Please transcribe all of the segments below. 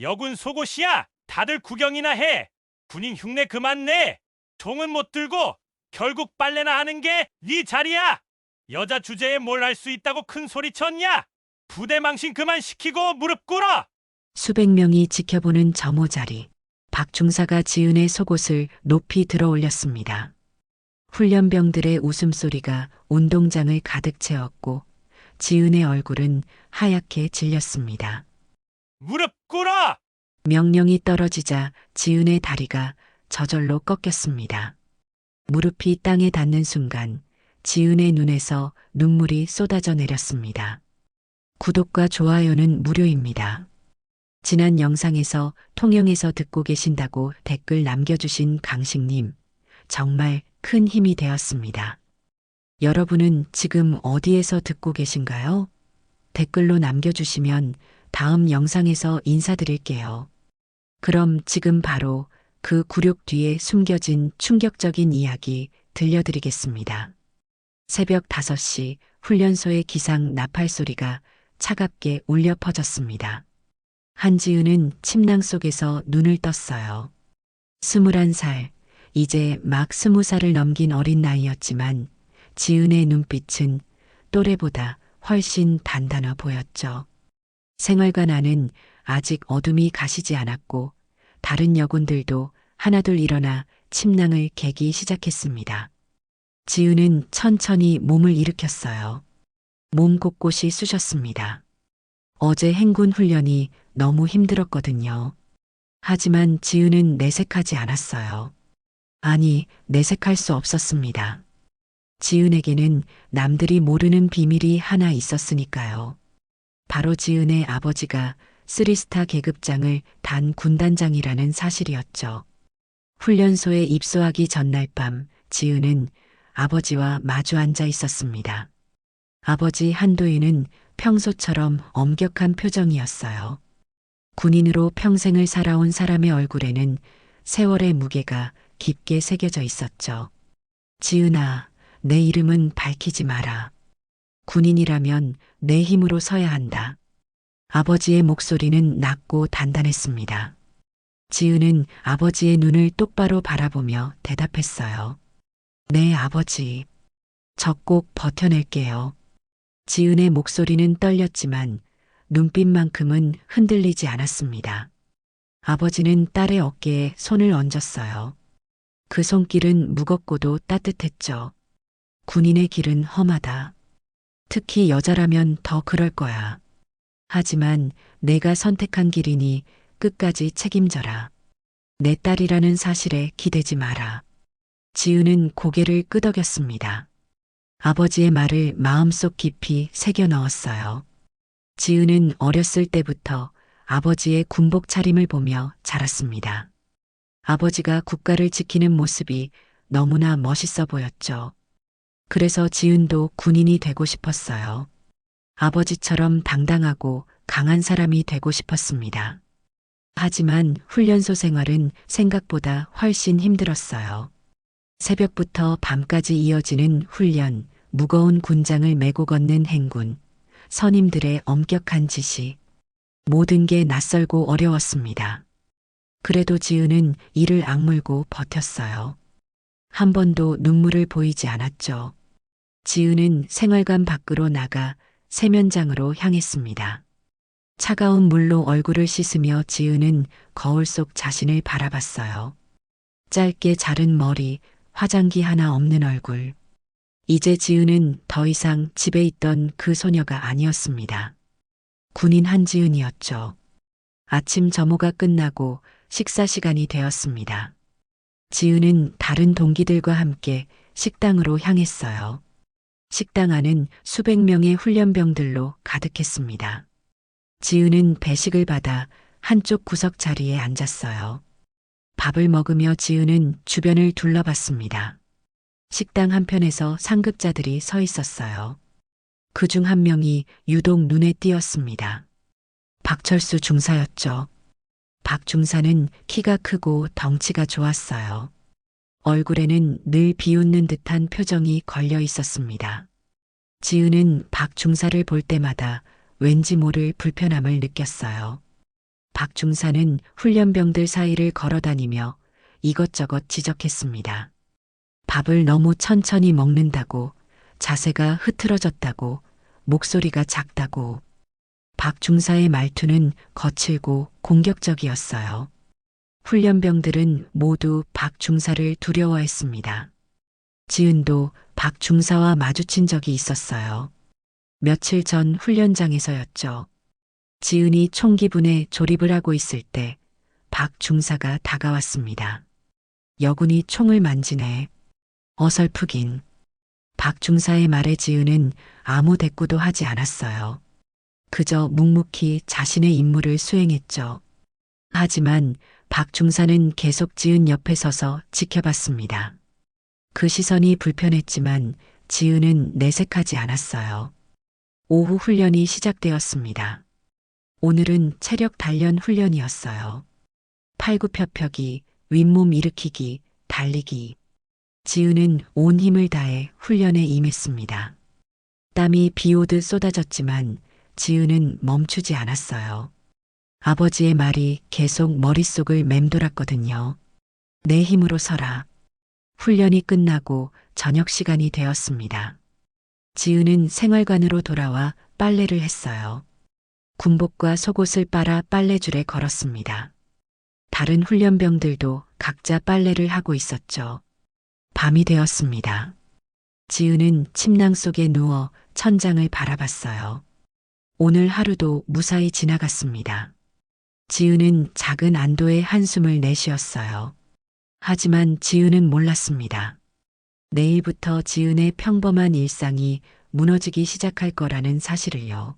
여군 속옷이야. 다들 구경이나 해. 군인 흉내 그만 내. 총은 못 들고 결국 빨래나 하는 게 네 자리야. 여자 주제에 뭘 할 수 있다고 큰 소리 쳤냐? 부대 망신 그만 시키고 무릎 꿇어. 수백 명이 지켜보는 점호 자리. 박 중사가 지은의 속옷을 높이 들어 올렸습니다. 훈련병들의 웃음소리가 운동장을 가득 채웠고 지은의 얼굴은 하얗게 질렸습니다. 무릎 꿇어. 명령이 떨어지자 지은의 다리가 저절로 꺾였습니다. 무릎이 땅에 닿는 순간 지은의 눈에서 눈물이 쏟아져 내렸습니다. 구독과 좋아요는 무료입니다. 지난 영상에서 통영에서 듣고 계신다고 댓글 남겨주신 강식님, 정말 큰 힘이 되었습니다. 여러분은 지금 어디에서 듣고 계신가요? 댓글로 남겨주시면 다음 영상에서 인사드릴게요. 그럼 지금 바로 그 굴욕 뒤에 숨겨진 충격적인 이야기 들려드리겠습니다. 새벽 5시 훈련소의 기상 나팔 소리가 차갑게 울려 퍼졌습니다. 한지은은 침낭 속에서 눈을 떴어요. 21살, 이제 막 20살을 넘긴 어린 나이였지만 지은의 눈빛은 또래보다 훨씬 단단해 보였죠. 생활관 안은 아직 어둠이 가시지 않았고 다른 여군들도 하나둘 일어나 침낭을 개기 시작했습니다. 지은은 천천히 몸을 일으켰어요. 몸 곳곳이 쑤셨습니다. 어제 행군 훈련이 너무 힘들었거든요. 하지만 지은은 내색하지 않았어요. 아니, 내색할 수 없었습니다. 지은에게는 남들이 모르는 비밀이 하나 있었으니까요. 바로 지은의 아버지가 3스타 계급장을 단 군단장이라는 사실이었죠. 훈련소에 입소하기 전날 밤 지은은 아버지와 마주 앉아 있었습니다. 아버지 한도인은 평소처럼 엄격한 표정이었어요. 군인으로 평생을 살아온 사람의 얼굴에는 세월의 무게가 깊게 새겨져 있었죠. 지은아, 내 이름은 밝히지 마라. 군인이라면 내 힘으로 서야 한다. 아버지의 목소리는 낮고 단단했습니다. 지은은 아버지의 눈을 똑바로 바라보며 대답했어요. 네, 아버지. 저 꼭 버텨낼게요. 지은의 목소리는 떨렸지만 눈빛만큼은 흔들리지 않았습니다. 아버지는 딸의 어깨에 손을 얹었어요. 그 손길은 무겁고도 따뜻했죠. 군인의 길은 험하다. 특히 여자라면 더 그럴 거야. 하지만 내가 선택한 길이니 끝까지 책임져라. 내 딸이라는 사실에 기대지 마라. 지은은 고개를 끄덕였습니다. 아버지의 말을 마음속 깊이 새겨 넣었어요. 지은은 어렸을 때부터 아버지의 군복 차림을 보며 자랐습니다. 아버지가 국가를 지키는 모습이 너무나 멋있어 보였죠. 그래서 지은도 군인이 되고 싶었어요. 아버지처럼 당당하고 강한 사람이 되고 싶었습니다. 하지만 훈련소 생활은 생각보다 훨씬 힘들었어요. 새벽부터 밤까지 이어지는 훈련, 무거운 군장을 메고 걷는 행군, 선임들의 엄격한 지시, 모든 게 낯설고 어려웠습니다. 그래도 지은은 이를 악물고 버텼어요. 한 번도 눈물을 보이지 않았죠. 지은은 생활관 밖으로 나가 세면장으로 향했습니다. 차가운 물로 얼굴을 씻으며 지은은 거울 속 자신을 바라봤어요. 짧게 자른 머리, 화장기 하나 없는 얼굴. 이제 지은은 더 이상 집에 있던 그 소녀가 아니었습니다. 군인 한지은이었죠. 아침 점호가 끝나고 식사 시간이 되었습니다. 지은은 다른 동기들과 함께 식당으로 향했어요. 식당 안은 수백 명의 훈련병들로 가득했습니다. 지은은 배식을 받아 한쪽 구석 자리에 앉았어요. 밥을 먹으며 지은은 주변을 둘러봤습니다. 식당 한편에서 상급자들이 서 있었어요. 그중 한 명이 유독 눈에 띄었습니다. 박철수 중사였죠. 박 중사는 키가 크고 덩치가 좋았어요. 얼굴에는 늘 비웃는 듯한 표정이 걸려 있었습니다. 지은은 박 중사를 볼 때마다 왠지 모를 불편함을 느꼈어요. 박 중사는 훈련병들 사이를 걸어다니며 이것저것 지적했습니다. 밥을 너무 천천히 먹는다고, 자세가 흐트러졌다고, 목소리가 작다고. 박 중사의 말투는 거칠고 공격적이었어요. 훈련병들은 모두 박 중사를 두려워했습니다. 지은도 박 중사와 마주친 적이 있었어요. 며칠 전 훈련장에서였죠. 지은이 총기분에 조립을 하고 있을 때 박 중사가 다가왔습니다. 여군이 총을 만지네. 어설프긴. 박 중사의 말에 지은은 아무 대꾸도 하지 않았어요. 그저 묵묵히 자신의 임무를 수행했죠. 하지만 박 중사는 계속 지은 옆에 서서 지켜봤습니다. 그 시선이 불편했지만 지은은 내색하지 않았어요. 오후 훈련이 시작되었습니다. 오늘은 체력 단련 훈련이었어요. 팔굽혀펴기, 윗몸 일으키기, 달리기. 지은은 온 힘을 다해 훈련에 임했습니다. 땀이 비 오듯 쏟아졌지만 지은은 멈추지 않았어요. 아버지의 말이 계속 머릿속을 맴돌았거든요. 내 힘으로 서라. 훈련이 끝나고 저녁 시간이 되었습니다. 지은은 생활관으로 돌아와 빨래를 했어요. 군복과 속옷을 빨아 빨래줄에 걸었습니다. 다른 훈련병들도 각자 빨래를 하고 있었죠. 밤이 되었습니다. 지은은 침낭 속에 누워 천장을 바라봤어요. 오늘 하루도 무사히 지나갔습니다. 지은은 작은 안도의 한숨을 내쉬었어요. 하지만 지은은 몰랐습니다. 내일부터 지은의 평범한 일상이 무너지기 시작할 거라는 사실을요.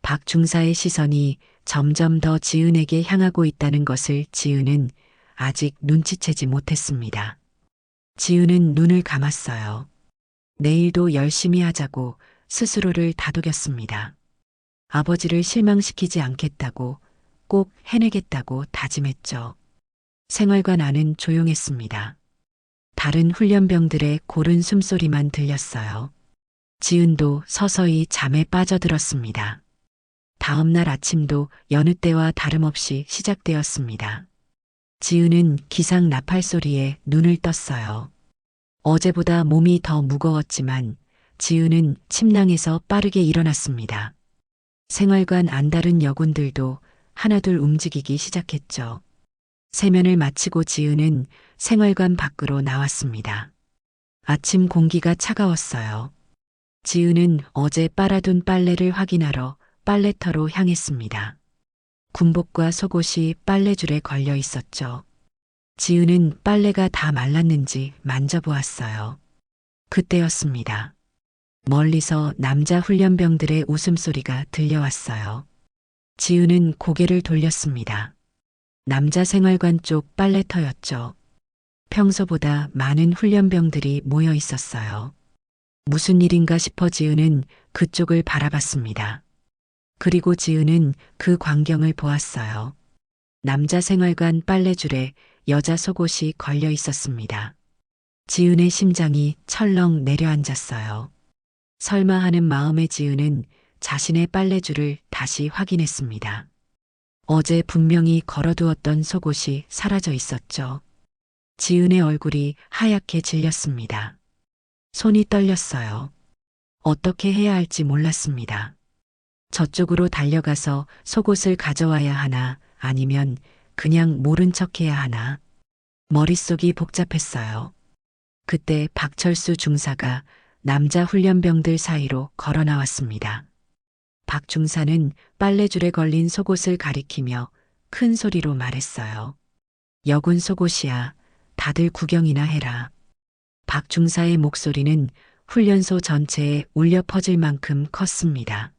박 중사의 시선이 점점 더 지은에게 향하고 있다는 것을 지은은 아직 눈치채지 못했습니다. 지은은 눈을 감았어요. 내일도 열심히 하자고 스스로를 다독였습니다. 아버지를 실망시키지 않겠다고, 꼭 해내겠다고 다짐했죠. 생활관 안은 조용했습니다. 다른 훈련병들의 고른 숨소리만 들렸어요. 지은도 서서히 잠에 빠져들었습니다. 다음 날 아침도 여느 때와 다름없이 시작되었습니다. 지은은 기상 나팔 소리에 눈을 떴어요. 어제보다 몸이 더 무거웠지만 지은은 침낭에서 빠르게 일어났습니다. 생활관 안다른 여군들도 하나둘 움직이기 시작했죠. 세면을 마치고 지은은 생활관 밖으로 나왔습니다. 아침 공기가 차가웠어요. 지은은 어제 빨아둔 빨래를 확인하러 빨래터로 향했습니다. 군복과 속옷이 빨래줄에 걸려 있었죠. 지은은 빨래가 다 말랐는지 만져보았어요. 그때였습니다. 멀리서 남자 훈련병들의 웃음소리가 들려왔어요. 지은은 고개를 돌렸습니다. 남자 생활관 쪽 빨래터였죠. 평소보다 많은 훈련병들이 모여 있었어요. 무슨 일인가 싶어 지은은 그쪽을 바라봤습니다. 그리고 지은은 그 광경을 보았어요. 남자 생활관 빨래줄에 여자 속옷이 걸려 있었습니다. 지은의 심장이 철렁 내려앉았어요. 설마 하는 마음에 지은은 자신의 빨래줄을 다시 확인했습니다. 어제 분명히 걸어두었던 속옷이 사라져 있었죠. 지은의 얼굴이 하얗게 질렸습니다. 손이 떨렸어요. 어떻게 해야 할지 몰랐습니다. 저쪽으로 달려가서 속옷을 가져와야 하나, 아니면 그냥 모른 척 해야 하나. 머릿속이 복잡했어요. 그때 박철수 중사가 남자 훈련병들 사이로 걸어 나왔습니다. 박 중사는 빨래줄에 걸린 속옷을 가리키며 큰 소리로 말했어요. 여군 속옷이야. 다들 구경이나 해라. 박 중사의 목소리는 훈련소 전체에 울려 퍼질 만큼 컸습니다.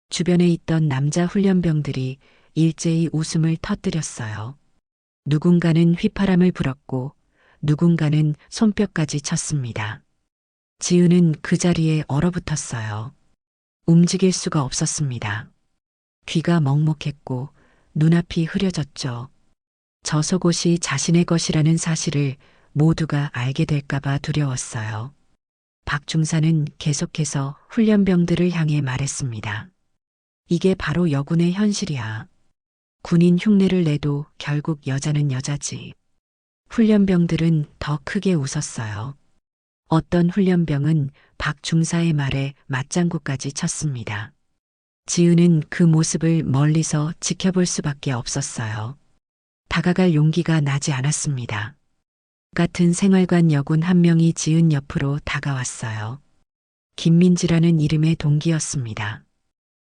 주변에 있던 남자 훈련병들이 일제히 웃음을 터뜨렸어요. 누군가는 휘파람을 불었고 누군가는 손뼉까지 쳤습니다. 지은은 그 자리에 얼어붙었어요. 움직일 수가 없었습니다. 귀가 먹먹했고 눈앞이 흐려졌죠. 저 속옷이 자신의 것이라는 사실을 모두가 알게 될까봐 두려웠어요. 박 중사는 계속해서 훈련병들을 향해 말했습니다. 이게 바로 여군의 현실이야. 군인 흉내를 내도 결국 여자는 여자지. 훈련병들은 더 크게 웃었어요. 어떤 훈련병은 박 중사의 말에 맞장구까지 쳤습니다. 지은은 그 모습을 멀리서 지켜볼 수밖에 없었어요. 다가갈 용기가 나지 않았습니다. 같은 생활관 여군 한 명이 지은 옆으로 다가왔어요. 김민지라는 이름의 동기였습니다.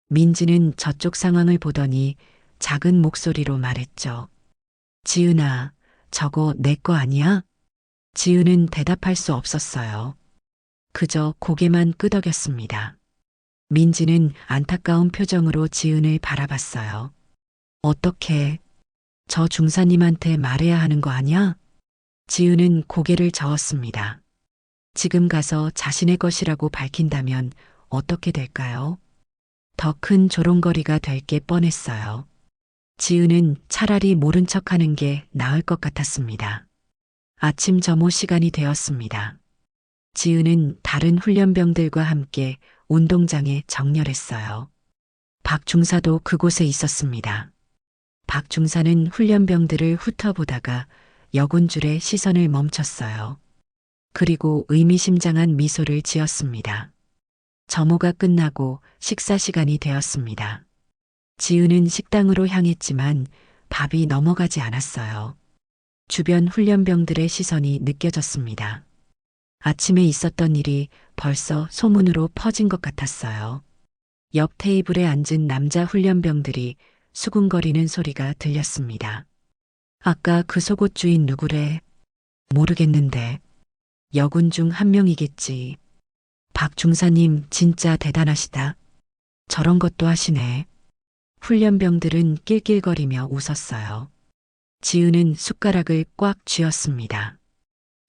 민지는 저쪽 상황을 보더니 작은 목소리로 말했죠. 지은아, 저거 내 거 아니야? 지은은 대답할 수 없었어요. 그저 고개만 끄덕였습니다. 민지는 안타까운 표정으로 지은을 바라봤어요. 어떻게? 저 중사님한테 말해야 하는 거 아니야? 지은은 고개를 저었습니다. 지금 가서 자신의 것이라고 밝힌다면 어떻게 될까요? 더 큰 조롱거리가 될 게 뻔했어요. 지은은 차라리 모른 척하는 게 나을 것 같았습니다. 아침 점호 시간이 되었습니다. 지은은 다른 훈련병들과 함께 운동장에 정렬했어요. 박 중사도 그곳에 있었습니다. 박 중사는 훈련병들을 훑어보다가 여군줄의 시선을 멈췄어요. 그리고 의미심장한 미소를 지었습니다. 점호가 끝나고 식사 시간이 되었습니다. 지은은 식당으로 향했지만 밥이 넘어가지 않았어요. 주변 훈련병들의 시선이 느껴졌습니다. 아침에 있었던 일이 벌써 소문으로 퍼진 것 같았어요. 옆 테이블에 앉은 남자 훈련병들이 수군거리는 소리가 들렸습니다. 아까 그 속옷 주인 누구래? 모르겠는데. 여군 중 한 명이겠지. 박 중사님 진짜 대단하시다. 저런 것도 하시네. 훈련병들은 낄낄거리며 웃었어요. 지은은 숟가락을 꽉 쥐었습니다.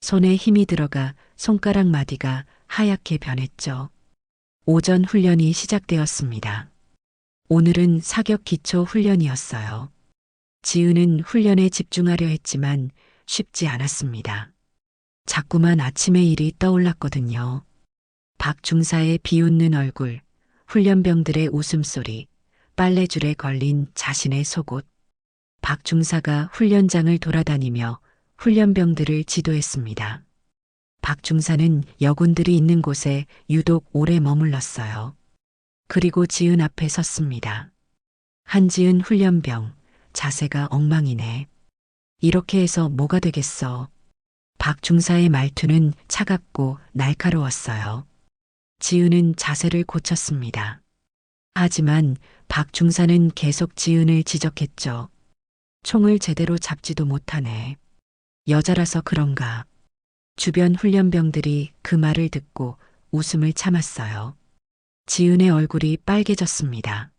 손에 힘이 들어가 손가락 마디가 하얗게 변했죠. 오전 훈련이 시작되었습니다. 오늘은 사격 기초 훈련이었어요. 지은은 훈련에 집중하려 했지만 쉽지 않았습니다. 자꾸만 아침의 일이 떠올랐거든요. 박 중사의 비웃는 얼굴, 훈련병들의 웃음소리, 빨래줄에 걸린 자신의 속옷. 박 중사가 훈련장을 돌아다니며 훈련병들을 지도했습니다. 박 중사는 여군들이 있는 곳에 유독 오래 머물렀어요. 그리고 지은 앞에 섰습니다. 한지은 훈련병, 자세가 엉망이네. 이렇게 해서 뭐가 되겠어. 박 중사의 말투는 차갑고 날카로웠어요. 지은은 자세를 고쳤습니다. 하지만 박 중사는 계속 지은을 지적했죠. 총을 제대로 잡지도 못하네. 여자라서 그런가. 주변 훈련병들이 그 말을 듣고 웃음을 참았어요. 지은의 얼굴이 빨개졌습니다.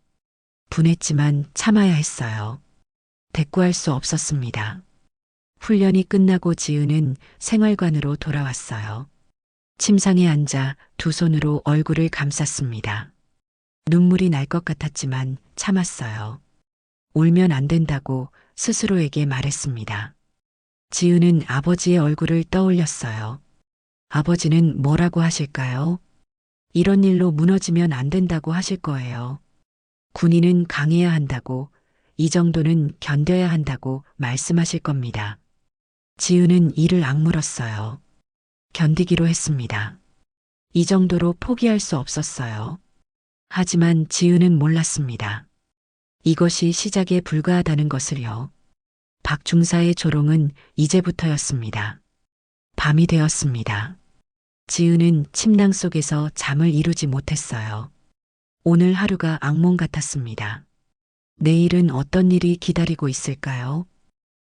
분했지만 참아야 했어요. 대꾸할 수 없었습니다. 훈련이 끝나고 지은은 생활관으로 돌아왔어요. 침상에 앉아 두 손으로 얼굴을 감쌌습니다. 눈물이 날 것 같았지만 참았어요. 울면 안 된다고 스스로에게 말했습니다. 지은은 아버지의 얼굴을 떠올렸어요. 아버지는 뭐라고 하실까요? 이런 일로 무너지면 안 된다고 하실 거예요. 군인은 강해야 한다고, 이 정도는 견뎌야 한다고 말씀하실 겁니다. 지은은 이를 악물었어요. 견디기로 했습니다. 이 정도로 포기할 수 없었어요. 하지만 지은은 몰랐습니다. 이것이 시작에 불과하다는 것을요. 박 중사의 조롱은 이제부터였습니다. 밤이 되었습니다. 지은은 침낭 속에서 잠을 이루지 못했어요. 오늘 하루가 악몽 같았습니다. 내일은 어떤 일이 기다리고 있을까요?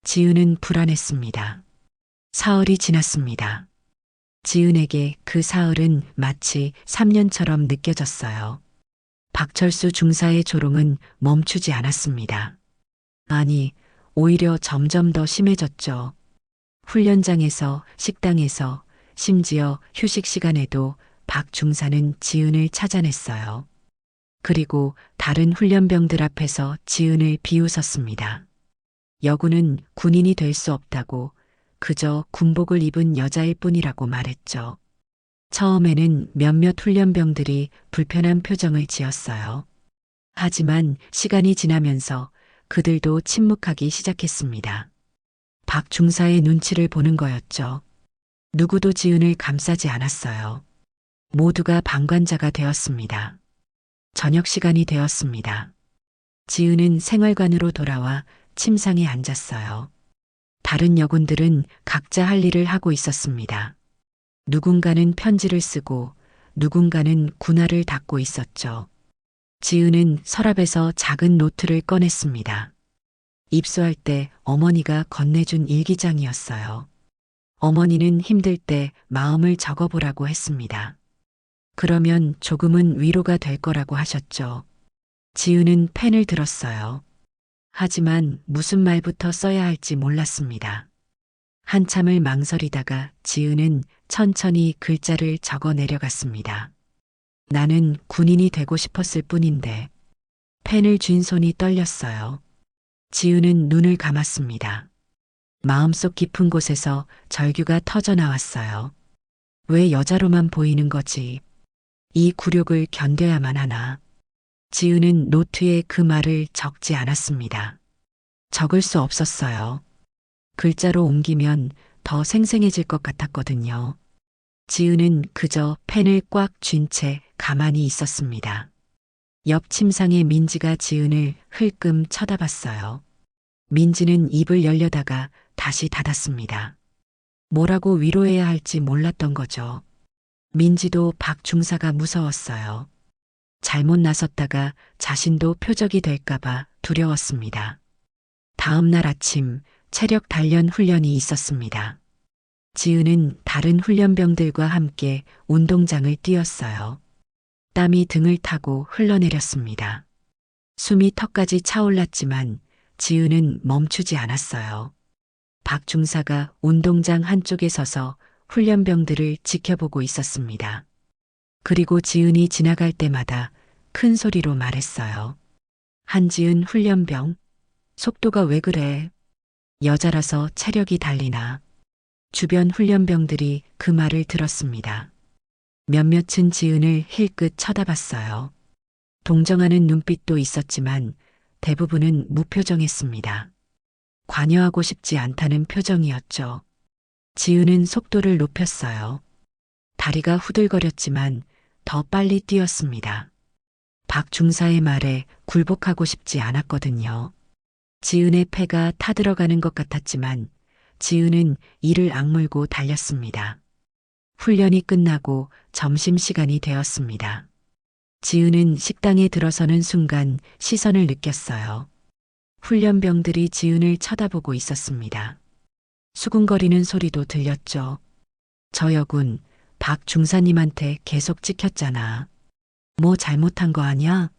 지은은 불안했습니다. 사흘이 지났습니다. 지은에게 그 사흘은 마치 3년처럼 느껴졌어요. 박철수 중사의 조롱은 멈추지 않았습니다. 아니, 오히려 점점 더 심해졌죠. 훈련장에서, 식당에서, 심지어 휴식 시간에도 박 중사는 지은을 찾아냈어요. 그리고 다른 훈련병들 앞에서 지은을 비웃었습니다. 여군은 군인이 될 수 없다고, 그저 군복을 입은 여자일 뿐이라고 말했죠. 처음에는 몇몇 훈련병들이 불편한 표정을 지었어요. 하지만 시간이 지나면서 그들도 침묵하기 시작했습니다. 박 중사의 눈치를 보는 거였죠. 누구도 지은을 감싸지 않았어요. 모두가 방관자가 되었습니다. 저녁 시간이 되었습니다. 지은은 생활관으로 돌아와 침상에 앉았어요. 다른 여군들은 각자 할 일을 하고 있었습니다. 누군가는 편지를 쓰고 누군가는 군화를 닦고 있었죠. 지은은 서랍에서 작은 노트를 꺼냈습니다. 입수할 때 어머니가 건네준 일기장이었어요. 어머니는 힘들 때 마음을 적어보라고 했습니다. 그러면 조금은 위로가 될 거라고 하셨죠. 지은은 펜을 들었어요. 하지만 무슨 말부터 써야 할지 몰랐습니다. 한참을 망설이다가 지은은 천천히 글자를 적어 내려갔습니다. 나는 군인이 되고 싶었을 뿐인데. 펜을 쥔 손이 떨렸어요. 지은은 눈을 감았습니다. 마음속 깊은 곳에서 절규가 터져 나왔어요. 왜 여자로만 보이는 거지? 이 굴욕을 견뎌야만 하나? 지은은 노트에 그 말을 적지 않았습니다. 적을 수 없었어요. 글자로 옮기면 더 생생해질 것 같았거든요. 지은은 그저 펜을 꽉 쥔 채 가만히 있었습니다. 옆 침상의 민지가 지은을 흘끔 쳐다봤어요. 민지는 입을 열려다가 다시 닫았습니다. 뭐라고 위로해야 할지 몰랐던 거죠. 민지도 박 중사가 무서웠어요. 잘못 나섰다가 자신도 표적이 될까봐 두려웠습니다. 다음 날 아침 체력 단련 훈련이 있었습니다. 지은은 다른 훈련병들과 함께 운동장을 뛰었어요. 땀이 등을 타고 흘러내렸습니다. 숨이 턱까지 차올랐지만 지은은 멈추지 않았어요. 박 중사가 운동장 한쪽에 서서 훈련병들을 지켜보고 있었습니다. 그리고 지은이 지나갈 때마다 큰 소리로 말했어요. 한지은 훈련병, 속도가 왜 그래? 여자라서 체력이 달리나? 주변 훈련병들이 그 말을 들었습니다. 몇몇은 지은을 힐끗 쳐다봤어요. 동정하는 눈빛도 있었지만 대부분은 무표정했습니다. 관여하고 싶지 않다는 표정이었죠. 지은은 속도를 높였어요. 다리가 후들거렸지만 더 빨리 뛰었습니다. 박 중사의 말에 굴복하고 싶지 않았거든요. 지은의 폐가 타들어가는 것 같았지만 지은은 이를 악물고 달렸습니다. 훈련이 끝나고 점심시간이 되었습니다. 지은은 식당에 들어서는 순간 시선을 느꼈어요. 훈련병들이 지은을 쳐다보고 있었습니다. 수군거리는 소리도 들렸죠. 저 여군, 박 중사님한테 계속 찍혔잖아. 뭐 잘못한 거 아냐?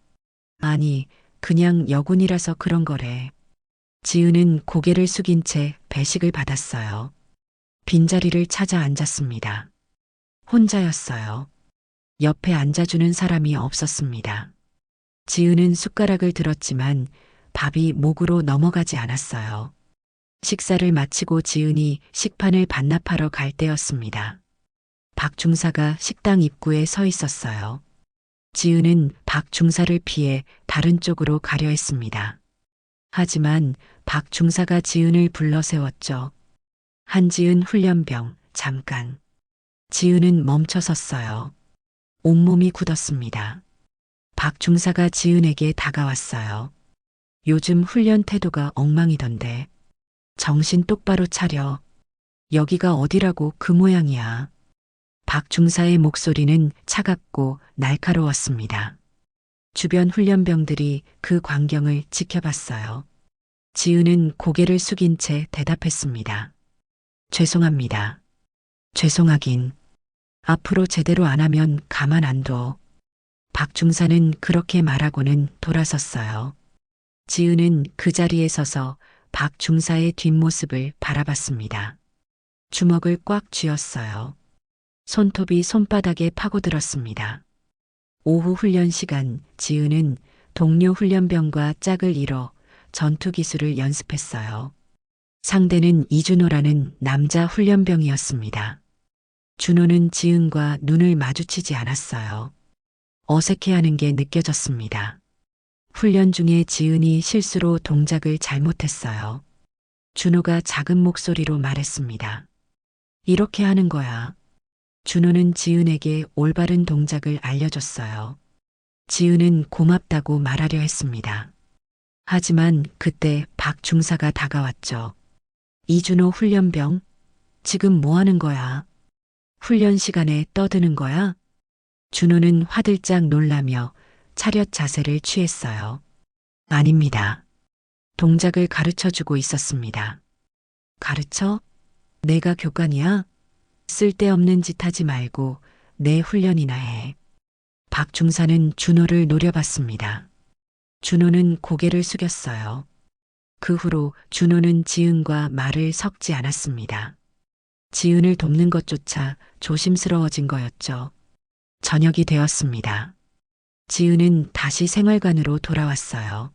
아니, 그냥 여군이라서 그런 거래. 지은은 고개를 숙인 채 배식을 받았어요. 빈자리를 찾아 앉았습니다. 혼자였어요. 옆에 앉아주는 사람이 없었습니다. 지은은 숟가락을 들었지만 밥이 목으로 넘어가지 않았어요. 식사를 마치고 지은이 식판을 반납하러 갈 때였습니다. 박 중사가 식당 입구에 서 있었어요. 지은은 박 중사를 피해 다른 쪽으로 가려 했습니다. 하지만 박 중사가 지은을 불러 세웠죠. 한지은 훈련병, 잠깐. 지은은 멈춰 섰어요. 온몸이 굳었습니다. 박 중사가 지은에게 다가왔어요. 요즘 훈련 태도가 엉망이던데. 정신 똑바로 차려. 여기가 어디라고 그 모양이야. 박 중사의 목소리는 차갑고 날카로웠습니다. 주변 훈련병들이 그 광경을 지켜봤어요. 지은은 고개를 숙인 채 대답했습니다. 죄송합니다. 죄송하긴. 앞으로 제대로 안 하면 가만 안 둬. 박 중사는 그렇게 말하고는 돌아섰어요. 지은은 그 자리에 서서 박 중사의 뒷모습을 바라봤습니다. 주먹을 꽉 쥐었어요. 손톱이 손바닥에 파고들었습니다. 오후 훈련 시간 지은은 동료 훈련병과 짝을 이뤄 전투 기술을 연습했어요. 상대는 이준호라는 남자 훈련병이었습니다. 준호는 지은과 눈을 마주치지 않았어요. 어색해하는 게 느껴졌습니다. 훈련 중에 지은이 실수로 동작을 잘못했어요. 준호가 작은 목소리로 말했습니다. 이렇게 하는 거야. 준호는 지은에게 올바른 동작을 알려줬어요. 지은은 고맙다고 말하려 했습니다. 하지만 그때 박 중사가 다가왔죠. 이준호 훈련병, 지금 뭐 하는 거야? 훈련 시간에 떠드는 거야? 준호는 화들짝 놀라며 차렷 자세를 취했어요. 아닙니다. 동작을 가르쳐 주고 있었습니다. 가르쳐? 내가 교관이야? 쓸데없는 짓 하지 말고 내 훈련이나 해. 박 중사는 준호를 노려봤습니다. 준호는 고개를 숙였어요. 그 후로 준호는 지은과 말을 섞지 않았습니다. 지은을 돕는 것조차 조심스러워진 거였죠. 저녁이 되었습니다. 지은은 다시 생활관으로 돌아왔어요.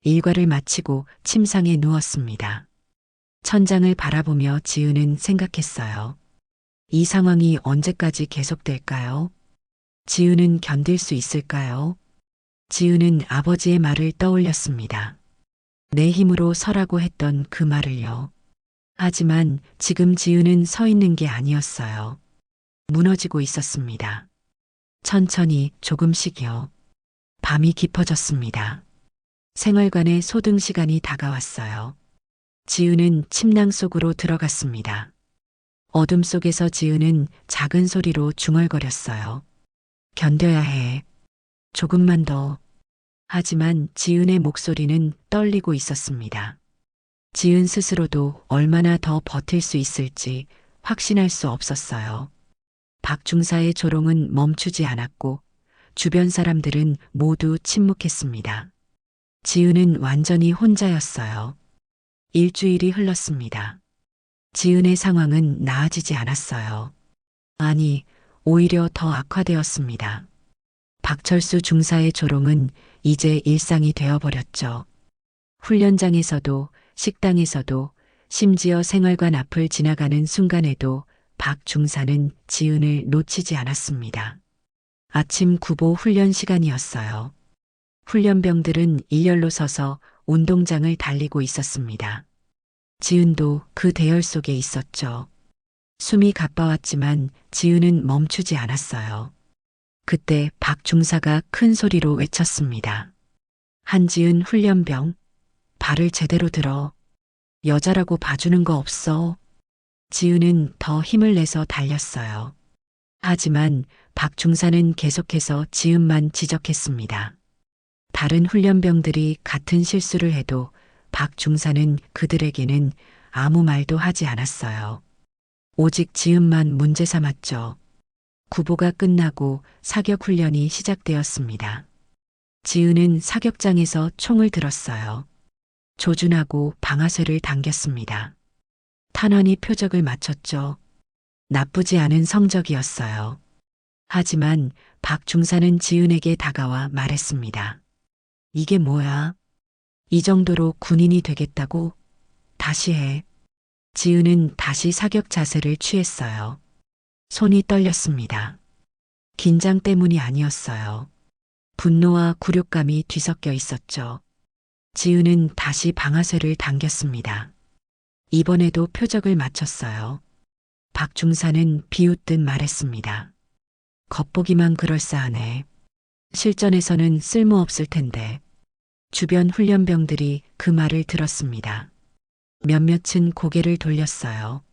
일과를 마치고 침상에 누웠습니다. 천장을 바라보며 지은은 생각했어요. 이 상황이 언제까지 계속될까요? 지은은 견딜 수 있을까요? 지은은 아버지의 말을 떠올렸습니다. 내 힘으로 서라고 했던 그 말을요. 하지만 지금 지은은 서 있는 게 아니었어요. 무너지고 있었습니다. 천천히 조금씩요. 밤이 깊어졌습니다. 생활관의 소등 시간이 다가왔어요. 지은은 침낭 속으로 들어갔습니다. 어둠 속에서 지은은 작은 소리로 중얼거렸어요. 견뎌야 해. 조금만 더. 하지만 지은의 목소리는 떨리고 있었습니다. 지은 스스로도 얼마나 더 버틸 수 있을지 확신할 수 없었어요. 박 중사의 조롱은 멈추지 않았고 주변 사람들은 모두 침묵했습니다. 지은은 완전히 혼자였어요. 일주일이 흘렀습니다. 지은의 상황은 나아지지 않았어요. 아니, 오히려 더 악화되었습니다. 박철수 중사의 조롱은 이제 일상이 되어버렸죠. 훈련장에서도 식당에서도 심지어 생활관 앞을 지나가는 순간에도 박 중사는 지은을 놓치지 않았습니다. 아침 구보 훈련 시간이었어요. 훈련병들은 일렬로 서서 운동장을 달리고 있었습니다. 지은도 그 대열 속에 있었죠. 숨이 가빠왔지만 지은은 멈추지 않았어요. 그때 박 중사가 큰 소리로 외쳤습니다. 한지은 훈련병, 발을 제대로 들어. 여자라고 봐주는 거 없어. 지은은 더 힘을 내서 달렸어요. 하지만 박 중사는 계속해서 지은만 지적했습니다. 다른 훈련병들이 같은 실수를 해도 박 중사는 그들에게는 아무 말도 하지 않았어요. 오직 지은만 문제 삼았죠. 구보가 끝나고 사격 훈련이 시작되었습니다. 지은은 사격장에서 총을 들었어요. 조준하고 방아쇠를 당겼습니다. 탄환이 표적을 맞췄죠. 나쁘지 않은 성적이었어요. 하지만 박 중사는 지은에게 다가와 말했습니다. 이게 뭐야? 이 정도로 군인이 되겠다고? 다시 해. 지은은 다시 사격 자세를 취했어요. 손이 떨렸습니다. 긴장 때문이 아니었어요. 분노와 굴욕감이 뒤섞여 있었죠. 지은은 다시 방아쇠를 당겼습니다. 이번에도 표적을 맞췄어요. 박 중사는 비웃듯 말했습니다. 겉보기만 그럴싸하네. 실전에서는 쓸모없을 텐데. 주변 훈련병들이 그 말을 들었습니다. 몇몇은 고개를 돌렸어요.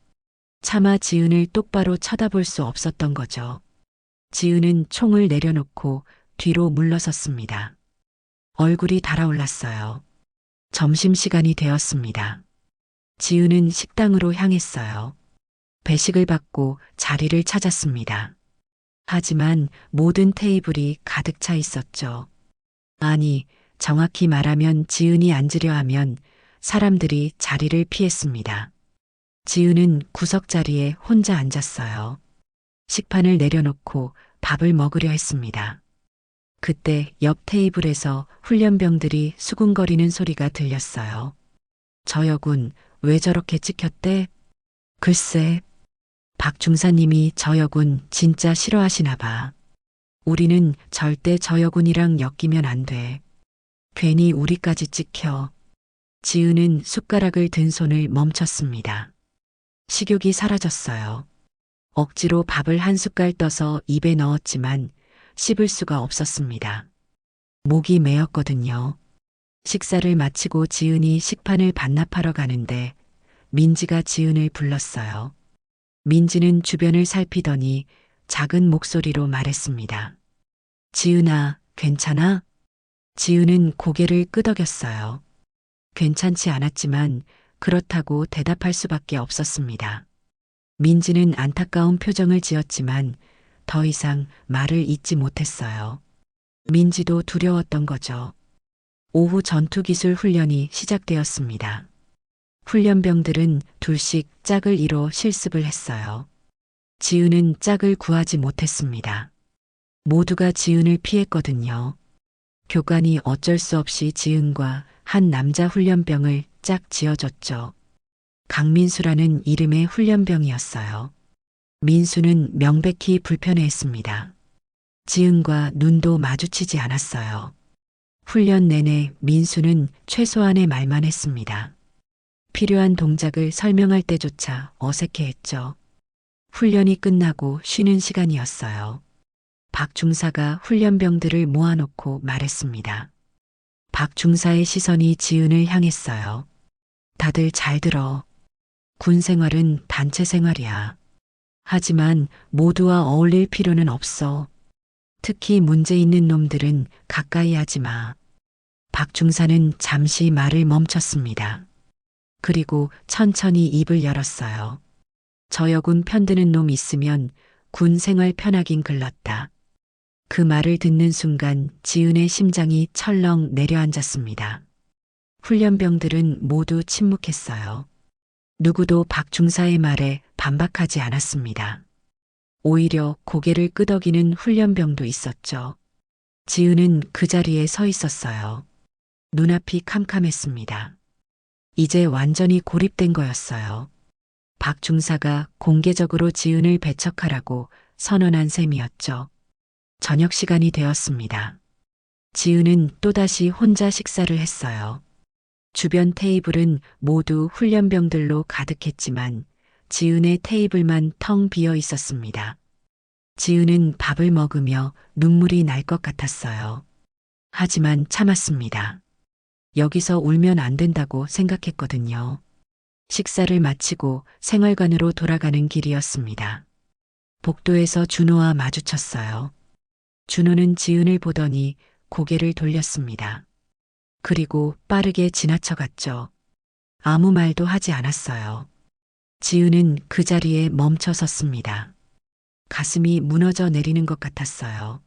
차마 지은을 똑바로 쳐다볼 수 없었던 거죠. 지은은 총을 내려놓고 뒤로 물러섰습니다. 얼굴이 달아올랐어요. 점심시간이 되었습니다. 지은은 식당으로 향했어요. 배식을 받고 자리를 찾았습니다. 하지만 모든 테이블이 가득 차 있었죠. 아니, 정확히 말하면 지은이 앉으려 하면 사람들이 자리를 피했습니다. 지은은 구석자리에 혼자 앉았어요. 식판을 내려놓고 밥을 먹으려 했습니다. 그때 옆 테이블에서 훈련병들이 수군거리는 소리가 들렸어요. 저 여군 왜 저렇게 찍혔대? 글쎄, 박 중사님이 저 여군 진짜 싫어하시나 봐. 우리는 절대 저 여군이랑 엮이면 안 돼. 괜히 우리까지 찍혀. 지은은 숟가락을 든 손을 멈췄습니다. 식욕이 사라졌어요. 억지로 밥을 한 숟갈 떠서 입에 넣었지만 씹을 수가 없었습니다. 목이 메었거든요. 식사를 마치고 지은이 식판을 반납하러 가는데 민지가 지은을 불렀어요. 민지는 주변을 살피더니 작은 목소리로 말했습니다. 지은아, 괜찮아? 지은은 고개를 끄덕였어요. 괜찮지 않았지만 그렇다고 대답할 수밖에 없었습니다. 민지는 안타까운 표정을 지었지만 더 이상 말을 잇지 못했어요. 민지도 두려웠던 거죠. 오후 전투기술 훈련이 시작되었습니다. 훈련병들은 둘씩 짝을 이뤄 실습을 했어요. 지은은 짝을 구하지 못했습니다. 모두가 지은을 피했거든요. 교관이 어쩔 수 없이 지은과 한 남자 훈련병을 짝 지어줬죠. 강민수라는 이름의 훈련병이었어요. 민수는 명백히 불편해했습니다. 지은과 눈도 마주치지 않았어요. 훈련 내내 민수는 최소한의 말만 했습니다. 필요한 동작을 설명할 때조차 어색해했죠. 훈련이 끝나고 쉬는 시간이었어요. 박 중사가 훈련병들을 모아놓고 말했습니다. 박 중사의 시선이 지은을 향했어요. 다들 잘 들어. 군 생활은 단체 생활이야. 하지만 모두와 어울릴 필요는 없어. 특히 문제 있는 놈들은 가까이 하지 마. 박 중사는 잠시 말을 멈췄습니다. 그리고 천천히 입을 열었어요. 저 여군 편드는 놈 있으면 군 생활 편하긴 글렀다. 그 말을 듣는 순간 지은의 심장이 철렁 내려앉았습니다. 훈련병들은 모두 침묵했어요. 누구도 박 중사의 말에 반박하지 않았습니다. 오히려 고개를 끄덕이는 훈련병도 있었죠. 지은은 그 자리에 서 있었어요. 눈앞이 캄캄했습니다. 이제 완전히 고립된 거였어요. 박 중사가 공개적으로 지은을 배척하라고 선언한 셈이었죠. 저녁 시간이 되었습니다. 지은은 또다시 혼자 식사를 했어요. 주변 테이블은 모두 훈련병들로 가득했지만 지은의 테이블만 텅 비어 있었습니다. 지은은 밥을 먹으며 눈물이 날 것 같았어요. 하지만 참았습니다. 여기서 울면 안 된다고 생각했거든요. 식사를 마치고 생활관으로 돌아가는 길이었습니다. 복도에서 준호와 마주쳤어요. 준호는 지은을 보더니 고개를 돌렸습니다. 그리고 빠르게 지나쳐갔죠. 아무 말도 하지 않았어요. 지은은 그 자리에 멈춰 섰습니다. 가슴이 무너져 내리는 것 같았어요.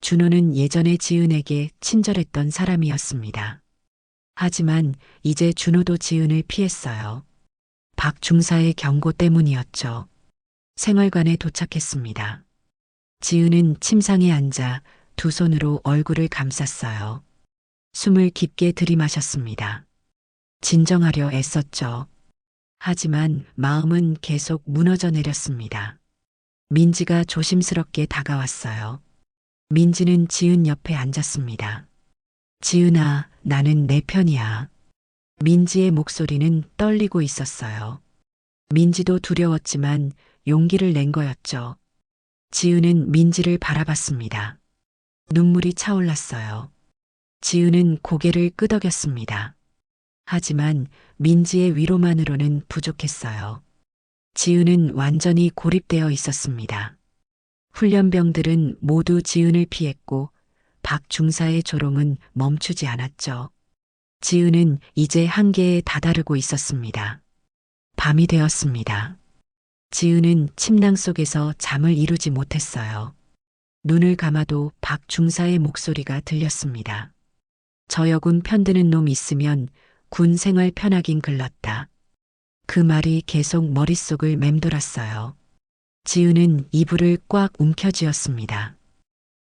준호는 예전에 지은에게 친절했던 사람이었습니다. 하지만 이제 준호도 지은을 피했어요. 박 중사의 경고 때문이었죠. 생활관에 도착했습니다. 지은은 침상에 앉아 두 손으로 얼굴을 감쌌어요. 숨을 깊게 들이마셨습니다. 진정하려 애썼죠. 하지만 마음은 계속 무너져 내렸습니다. 민지가 조심스럽게 다가왔어요. 민지는 지은 옆에 앉았습니다. 지은아, 나는 내 편이야. 민지의 목소리는 떨리고 있었어요. 민지도 두려웠지만 용기를 낸 거였죠. 지은은 민지를 바라봤습니다. 눈물이 차올랐어요. 지은은 고개를 끄덕였습니다. 하지만 민지의 위로만으로는 부족했어요. 지은은 완전히 고립되어 있었습니다. 훈련병들은 모두 지은을 피했고 박 중사의 조롱은 멈추지 않았죠. 지은은 이제 한계에 다다르고 있었습니다. 밤이 되었습니다. 지은은 침낭 속에서 잠을 이루지 못했어요. 눈을 감아도 박 중사의 목소리가 들렸습니다. 저 여군 편드는 놈 있으면 군 생활 편하긴 글렀다. 그 말이 계속 머릿속을 맴돌았어요. 지은은 이불을 꽉 움켜쥐었습니다.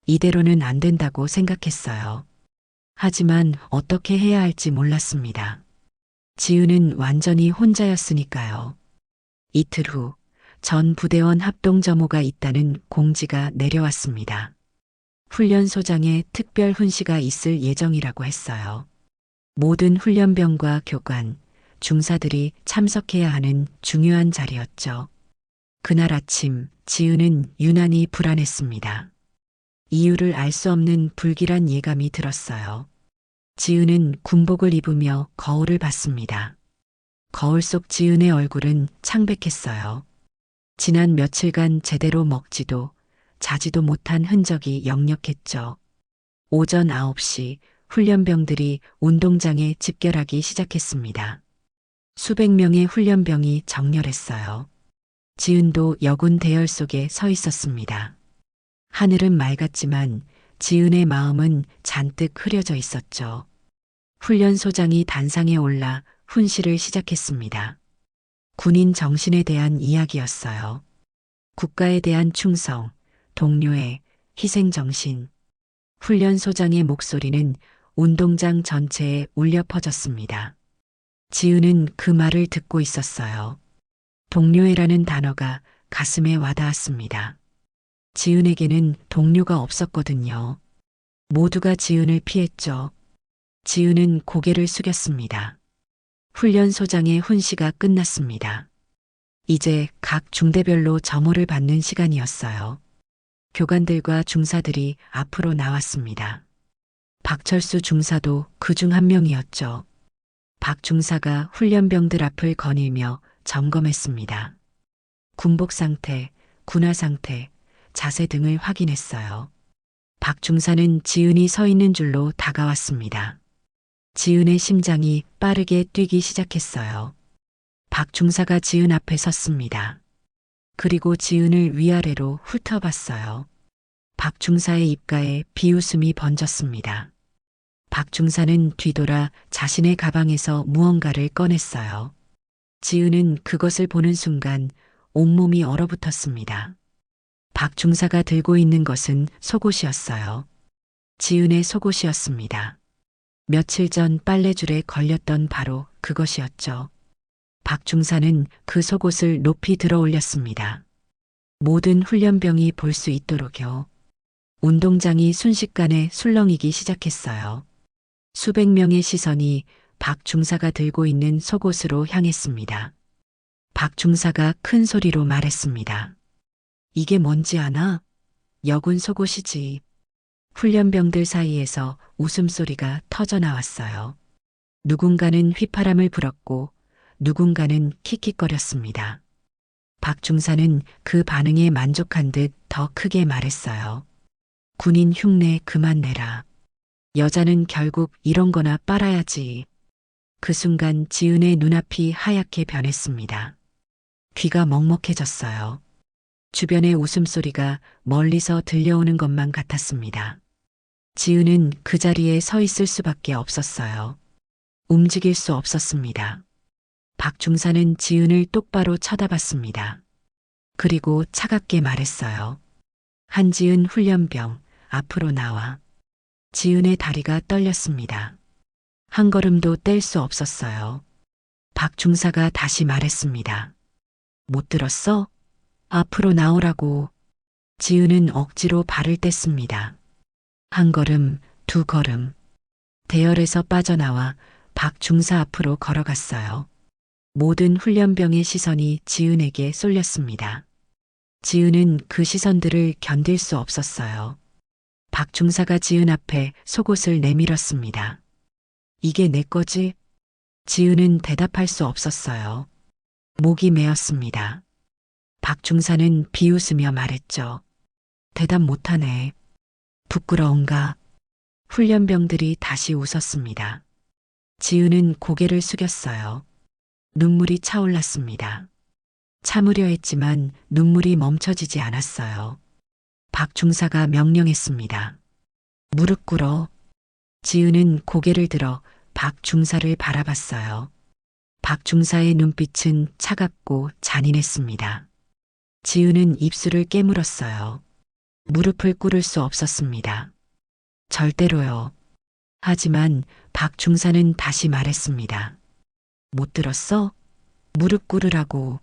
이대로는 안 된다고 생각했어요. 하지만 어떻게 해야 할지 몰랐습니다. 지은은 완전히 혼자였으니까요. 이틀 후 전 부대원 합동점호가 있다는 공지가 내려왔습니다. 훈련소장에 특별 훈시가 있을 예정이라고 했어요. 모든 훈련병과 교관, 중사들이 참석해야 하는 중요한 자리였죠. 그날 아침 지은은 유난히 불안했습니다. 이유를 알 수 없는 불길한 예감이 들었어요. 지은은 군복을 입으며 거울을 봤습니다. 거울 속 지은의 얼굴은 창백했어요. 지난 며칠간 제대로 먹지도 자지도 못한 흔적이 역력했죠. 오전 9시 훈련병들이 운동장에 집결하기 시작했습니다. 수백 명의 훈련병이 정렬했어요. 지은도 여군 대열 속에 서 있었습니다. 하늘은 맑았지만 지은의 마음은 잔뜩 흐려져 있었죠. 훈련소장이 단상에 올라 훈시를 시작했습니다. 군인 정신에 대한 이야기였어요. 국가에 대한 충성, 동료의 희생정신. 훈련소장의 목소리는 운동장 전체에 울려 퍼졌습니다. 지은은 그 말을 듣고 있었어요. 동료애라는 단어가 가슴에 와닿았습니다. 지은에게는 동료가 없었거든요. 모두가 지은을 피했죠. 지은은 고개를 숙였습니다. 훈련소장의 훈시가 끝났습니다. 이제 각 중대별로 점호를 받는 시간이었어요. 교관들과 중사들이 앞으로 나왔습니다. 박철수 중사도 그 중 한 명이었죠. 박 중사가 훈련병들 앞을 거닐며 점검했습니다. 군복 상태, 군화 상태, 자세 등을 확인했어요. 박 중사는 지은이 서 있는 줄로 다가왔습니다. 지은의 심장이 빠르게 뛰기 시작했어요. 박 중사가 지은 앞에 섰습니다. 그리고 지은을 위아래로 훑어봤어요. 박 중사의 입가에 비웃음이 번졌습니다. 박 중사는 뒤돌아 자신의 가방에서 무언가를 꺼냈어요. 지은은 그것을 보는 순간 온몸이 얼어붙었습니다. 박 중사가 들고 있는 것은 속옷이었어요. 지은의 속옷이었습니다. 며칠 전 빨래줄에 걸렸던 바로 그것이었죠. 박 중사는 그 속옷을 높이 들어 올렸습니다. 모든 훈련병이 볼 수 있도록요. 운동장이 순식간에 술렁이기 시작했어요. 수백 명의 시선이 박 중사가 들고 있는 속옷으로 향했습니다. 박 중사가 큰 소리로 말했습니다. 이게 뭔지 아나? 여군 속옷이지. 훈련병들 사이에서 웃음소리가 터져 나왔어요. 누군가는 휘파람을 불었고 누군가는 킥킥거렸습니다. 박 중사는 그 반응에 만족한 듯 더 크게 말했어요. 군인 흉내 그만 내라. 여자는 결국 이런 거나 빨아야지. 그 순간 지은의 눈앞이 하얗게 변했습니다. 귀가 먹먹해졌어요. 주변의 웃음소리가 멀리서 들려오는 것만 같았습니다. 지은은 그 자리에 서 있을 수밖에 없었어요. 움직일 수 없었습니다. 박 중사는 지은을 똑바로 쳐다봤습니다. 그리고 차갑게 말했어요. 한지은 훈련병, 앞으로 나와. 지은의 다리가 떨렸습니다. 한 걸음도 뗄 수 없었어요. 박 중사가 다시 말했습니다. 못 들었어? 앞으로 나오라고. 지은은 억지로 발을 뗐습니다. 한 걸음, 두 걸음. 대열에서 빠져나와 박 중사 앞으로 걸어갔어요. 모든 훈련병의 시선이 지은에게 쏠렸습니다. 지은은 그 시선들을 견딜 수 없었어요. 박 중사가 지은 앞에 속옷을 내밀었습니다. 이게 내 거지? 지은은 대답할 수 없었어요. 목이 메었습니다. 박 중사는 비웃으며 말했죠. 대답 못하네. 부끄러운가? 훈련병들이 다시 웃었습니다. 지은은 고개를 숙였어요. 눈물이 차올랐습니다. 참으려 했지만 눈물이 멈춰지지 않았어요. 박 중사가 명령했습니다. 무릎 꿇어. 지은은 고개를 들어 박 중사를 바라봤어요. 박 중사의 눈빛은 차갑고 잔인했습니다. 지은은 입술을 깨물었어요. 무릎을 꿇을 수 없었습니다. 절대로요. 하지만 박 중사는 다시 말했습니다. 못 들었어? 무릎 꿇으라고.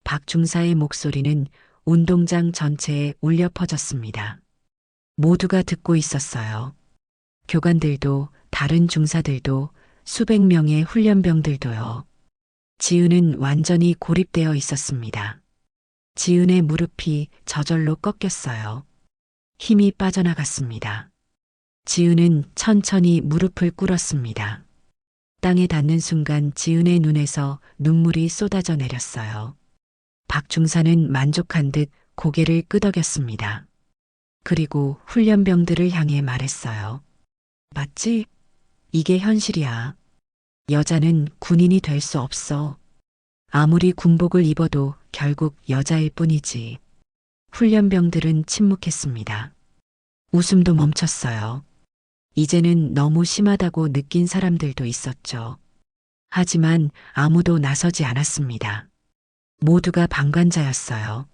박 중사의 목소리는 운동장 전체에 울려 퍼졌습니다. 모두가 듣고 있었어요. 교관들도, 다른 중사들도, 수백 명의 훈련병들도요. 지은은 완전히 고립되어 있었습니다. 지은의 무릎이 저절로 꺾였어요. 힘이 빠져나갔습니다. 지은은 천천히 무릎을 꿇었습니다. 땅에 닿는 순간 지은의 눈에서 눈물이 쏟아져 내렸어요. 박 중사는 만족한 듯 고개를 끄덕였습니다. 그리고 훈련병들을 향해 말했어요. 맞지? 이게 현실이야. 여자는 군인이 될 수 없어. 아무리 군복을 입어도 결국 여자일 뿐이지. 훈련병들은 침묵했습니다. 웃음도 멈췄어요. 이제는 너무 심하다고 느낀 사람들도 있었죠. 하지만 아무도 나서지 않았습니다. 모두가 방관자였어요.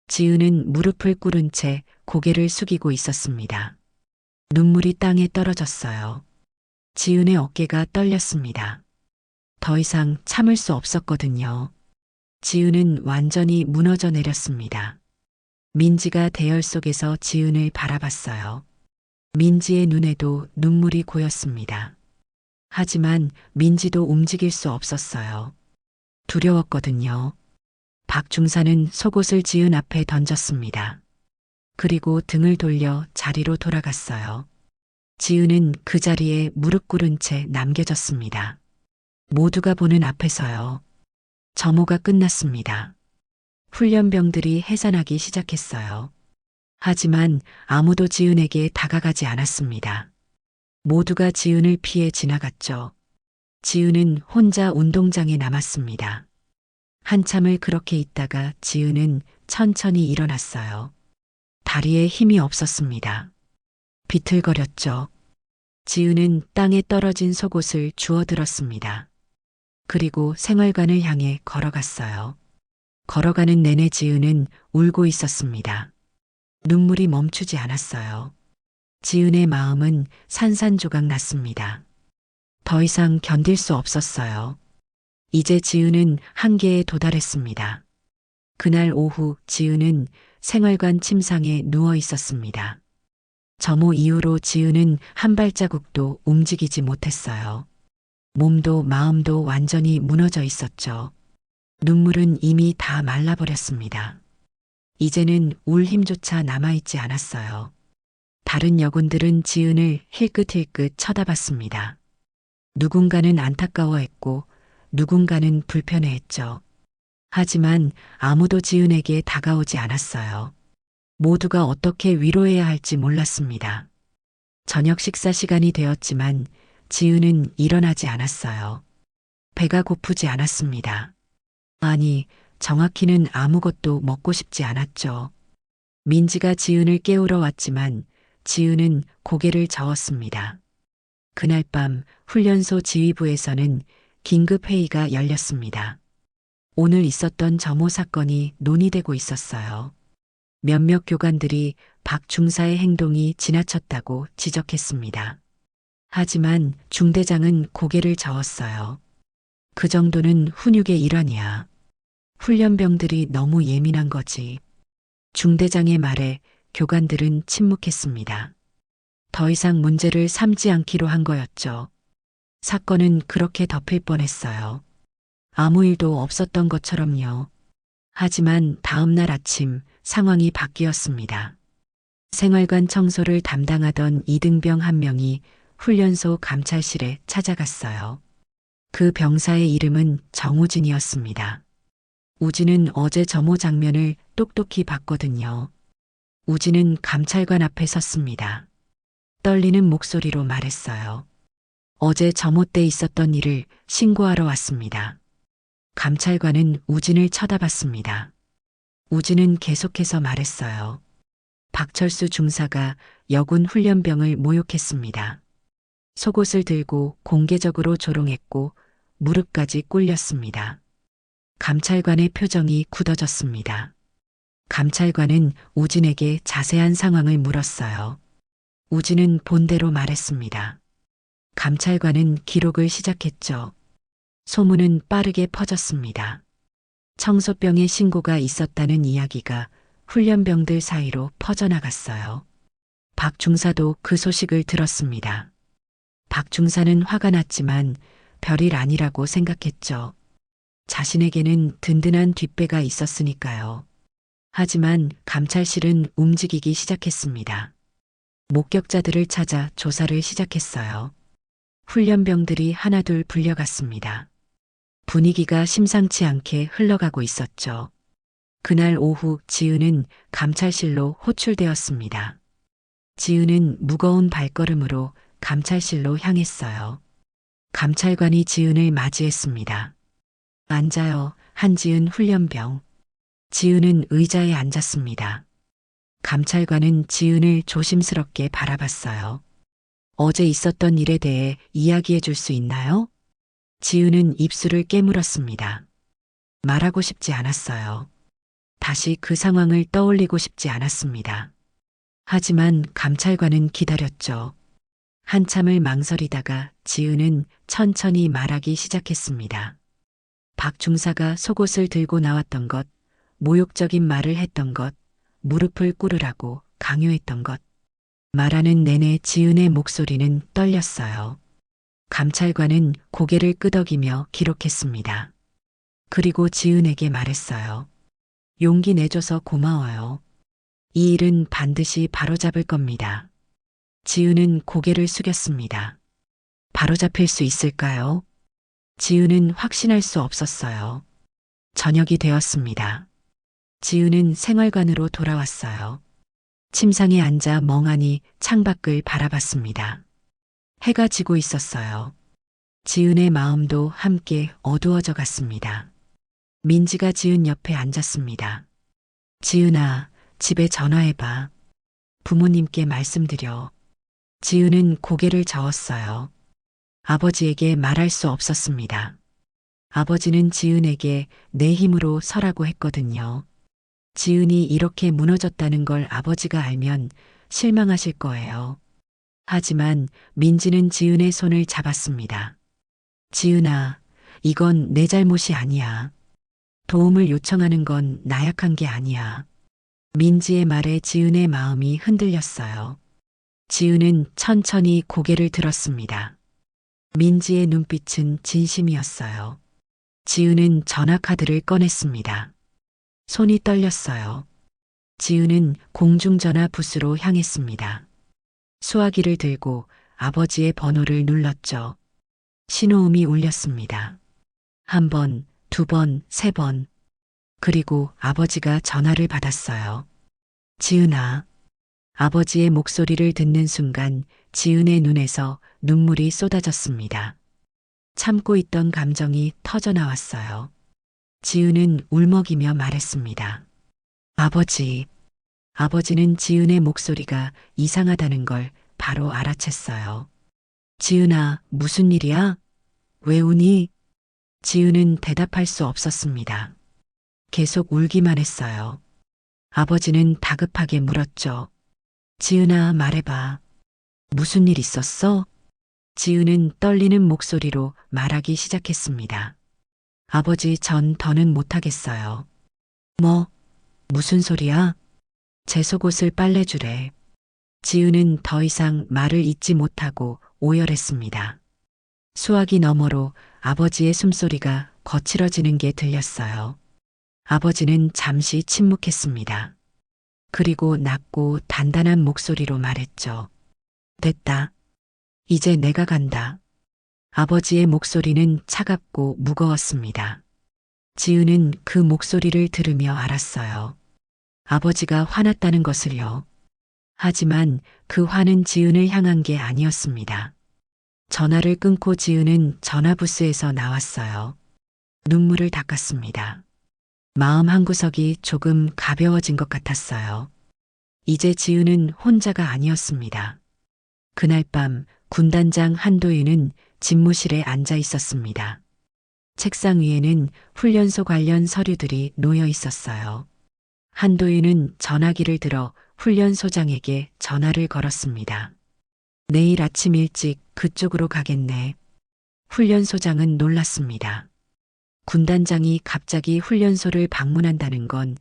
지은은 무릎을 꿇은 채 고개를 숙이고 있었습니다. 눈물이 땅에 떨어졌어요. 지은의 어깨가 떨렸습니다. 더 이상 참을 수 없었거든요. 지은은 완전히 무너져 내렸습니다. 민지가 대열 속에서 지은을 바라봤어요. 민지의 눈에도 눈물이 고였습니다. 하지만 민지도 움직일 수 없었어요. 두려웠거든요. 박 중사는 속옷을 지은 앞에 던졌습니다. 그리고 등을 돌려 자리로 돌아갔어요. 지은은 그 자리에 무릎 꿇은 채 남겨졌습니다. 모두가 보는 앞에서요. 점호가 끝났습니다. 훈련병들이 해산하기 시작했어요. 하지만 아무도 지은에게 다가가지 않았습니다. 모두가 지은을 피해 지나갔죠. 지은은 혼자 운동장에 남았습니다. 한참을 그렇게 있다가 지은은 천천히 일어났어요. 다리에 힘이 없었습니다. 비틀거렸죠. 지은은 땅에 떨어진 속옷을 주워들었습니다. 그리고 생활관을 향해 걸어갔어요. 걸어가는 내내 지은은 울고 있었습니다. 눈물이 멈추지 않았어요. 지은의 마음은 산산조각 났습니다. 더 이상 견딜 수 없었어요. 이제 지은은 한계에 도달했습니다. 그날 오후 지은은 생활관 침상에 누워 있었습니다. 점호 이후로 지은은 한 발자국도 움직이지 못했어요. 몸도 마음도 완전히 무너져 있었죠. 눈물은 이미 다 말라버렸습니다. 이제는 울 힘조차 남아있지 않았어요. 다른 여군들은 지은을 힐끗힐끗 쳐다봤습니다. 누군가는 안타까워했고 누군가는 불편해했죠. 하지만 아무도 지은에게 다가오지 않았어요. 모두가 어떻게 위로해야 할지 몰랐습니다. 저녁 식사 시간이 되었지만 지은은 일어나지 않았어요. 배가 고프지 않았습니다. 아니, 정확히는 아무것도 먹고 싶지 않았죠. 민지가 지은을 깨우러 왔지만 지은은 고개를 저었습니다. 그날 밤 훈련소 지휘부에서는 긴급 회의가 열렸습니다. 오늘 있었던 점호 사건이 논의되고 있었어요. 몇몇 교관들이 박 중사의 행동이 지나쳤다고 지적했습니다. 하지만 중대장은 고개를 저었어요. 그 정도는 훈육의 일환이야. 훈련병들이 너무 예민한 거지. 중대장의 말에 교관들은 침묵했습니다. 더 이상 문제를 삼지 않기로 한 거였죠. 사건은 그렇게 덮일 뻔했어요. 아무 일도 없었던 것처럼요. 하지만 다음 날 아침 상황이 바뀌었습니다. 생활관 청소를 담당하던 이등병 한 명이 훈련소 감찰실에 찾아갔어요. 그 병사의 이름은 정우진이었습니다. 우진은 어제 점호 장면을 똑똑히 봤거든요. 우진은 감찰관 앞에 섰습니다. 떨리는 목소리로 말했어요. 어제 점호 때 있었던 일을 신고하러 왔습니다. 감찰관은 우진을 쳐다봤습니다. 우진은 계속해서 말했어요. 박철수 중사가 여군 훈련병을 모욕했습니다. 속옷을 들고 공개적으로 조롱했고 무릎까지 꿇렸습니다. 감찰관의 표정이 굳어졌습니다. 감찰관은 우진에게 자세한 상황을 물었어요. 우진은 본대로 말했습니다. 감찰관은 기록을 시작했죠. 소문은 빠르게 퍼졌습니다. 청소병의 신고가 있었다는 이야기가 훈련병들 사이로 퍼져나갔어요. 박 중사도 그 소식을 들었습니다. 박 중사는 화가 났지만 별일 아니라고 생각했죠. 자신에게는 든든한 뒷배가 있었으니까요. 하지만 감찰실은 움직이기 시작했습니다. 목격자들을 찾아 조사를 시작했어요. 훈련병들이 하나둘 불려갔습니다. 분위기가 심상치 않게 흘러가고 있었죠. 그날 오후 지은은 감찰실로 호출되었습니다. 지은은 무거운 발걸음으로 감찰실로 향했어요. 감찰관이 지은을 맞이했습니다. 앉아요. 한지은 훈련병. 지은은 의자에 앉았습니다. 감찰관은 지은을 조심스럽게 바라봤어요. 어제 있었던 일에 대해 이야기해 줄 수 있나요? 지은은 입술을 깨물었습니다. 말하고 싶지 않았어요. 다시 그 상황을 떠올리고 싶지 않았습니다. 하지만 감찰관은 기다렸죠. 한참을 망설이다가 지은은 천천히 말하기 시작했습니다. 박 중사가 속옷을 들고 나왔던 것, 모욕적인 말을 했던 것, 무릎을 꿇으라고 강요했던 것. 말하는 내내 지은의 목소리는 떨렸어요. 감찰관은 고개를 끄덕이며 기록했습니다. 그리고 지은에게 말했어요. 용기 내줘서 고마워요. 이 일은 반드시 바로잡을 겁니다. 지은은 고개를 숙였습니다. 바로잡힐 수 있을까요? 지은은 확신할 수 없었어요. 저녁이 되었습니다. 지은은 생활관으로 돌아왔어요. 침상에 앉아 멍하니 창밖을 바라봤습니다. 해가 지고 있었어요. 지은의 마음도 함께 어두워져 갔습니다. 민지가 지은 옆에 앉았습니다. 지은아, 집에 전화해봐. 부모님께 말씀드려. 지은은 고개를 저었어요. 아버지에게 말할 수 없었습니다. 아버지는 지은에게 내 힘으로 서라고 했거든요. 지은이 이렇게 무너졌다는 걸 아버지가 알면 실망하실 거예요. 하지만 민지는 지은의 손을 잡았습니다. 지은아, 이건 내 잘못이 아니야. 도움을 요청하는 건 나약한 게 아니야. 민지의 말에 지은의 마음이 흔들렸어요. 지은은 천천히 고개를 들었습니다. 민지의 눈빛은 진심이었어요. 지은은 전화카드를 꺼냈습니다. 손이 떨렸어요. 지은은 공중전화 부스로 향했습니다. 수화기를 들고 아버지의 번호를 눌렀죠. 신호음이 울렸습니다. 한 번, 두 번, 세 번. 그리고 아버지가 전화를 받았어요. 지은아. 아버지의 목소리를 듣는 순간 지은의 눈에서 눈물이 쏟아졌습니다. 참고 있던 감정이 터져 나왔어요. 지은은 울먹이며 말했습니다. 아버지. 아버지는 지은의 목소리가 이상하다는 걸 바로 알아챘어요. 지은아, 무슨 일이야? 왜 우니? 지은은 대답할 수 없었습니다. 계속 울기만 했어요. 아버지는 다급하게 물었죠. 지은아, 말해봐. 무슨 일 있었어? 지은은 떨리는 목소리로 말하기 시작했습니다. 아버지, 전 더는 못하겠어요. 뭐? 무슨 소리야? 제 속옷을 빨래주래. 지은은 더 이상 말을 잇지 못하고 오열했습니다. 수화기 너머로 아버지의 숨소리가 거칠어지는 게 들렸어요. 아버지는 잠시 침묵했습니다. 그리고 낮고 단단한 목소리로 말했죠. 됐다. 이제 내가 간다. 아버지의 목소리는 차갑고 무거웠습니다. 지은은 그 목소리를 들으며 알았어요. 아버지가 화났다는 것을요. 하지만 그 화는 지은을 향한 게 아니었습니다. 전화를 끊고 지은은 전화부스에서 나왔어요. 눈물을 닦았습니다. 마음 한구석이 조금 가벼워진 것 같았어요. 이제 지은은 혼자가 아니었습니다. 그날 밤 군단장 한도윤은 집무실에 앉아 있었습니다. 책상 위에는 훈련소 관련 서류들이 놓여 있었어요. 한도윤은 전화기를 들어 훈련소장에게 전화를 걸었습니다. 내일 아침 일찍 그쪽으로 가겠네. 훈련소장은 놀랐습니다. 군단장이 갑자기 훈련소를 방문한다는 건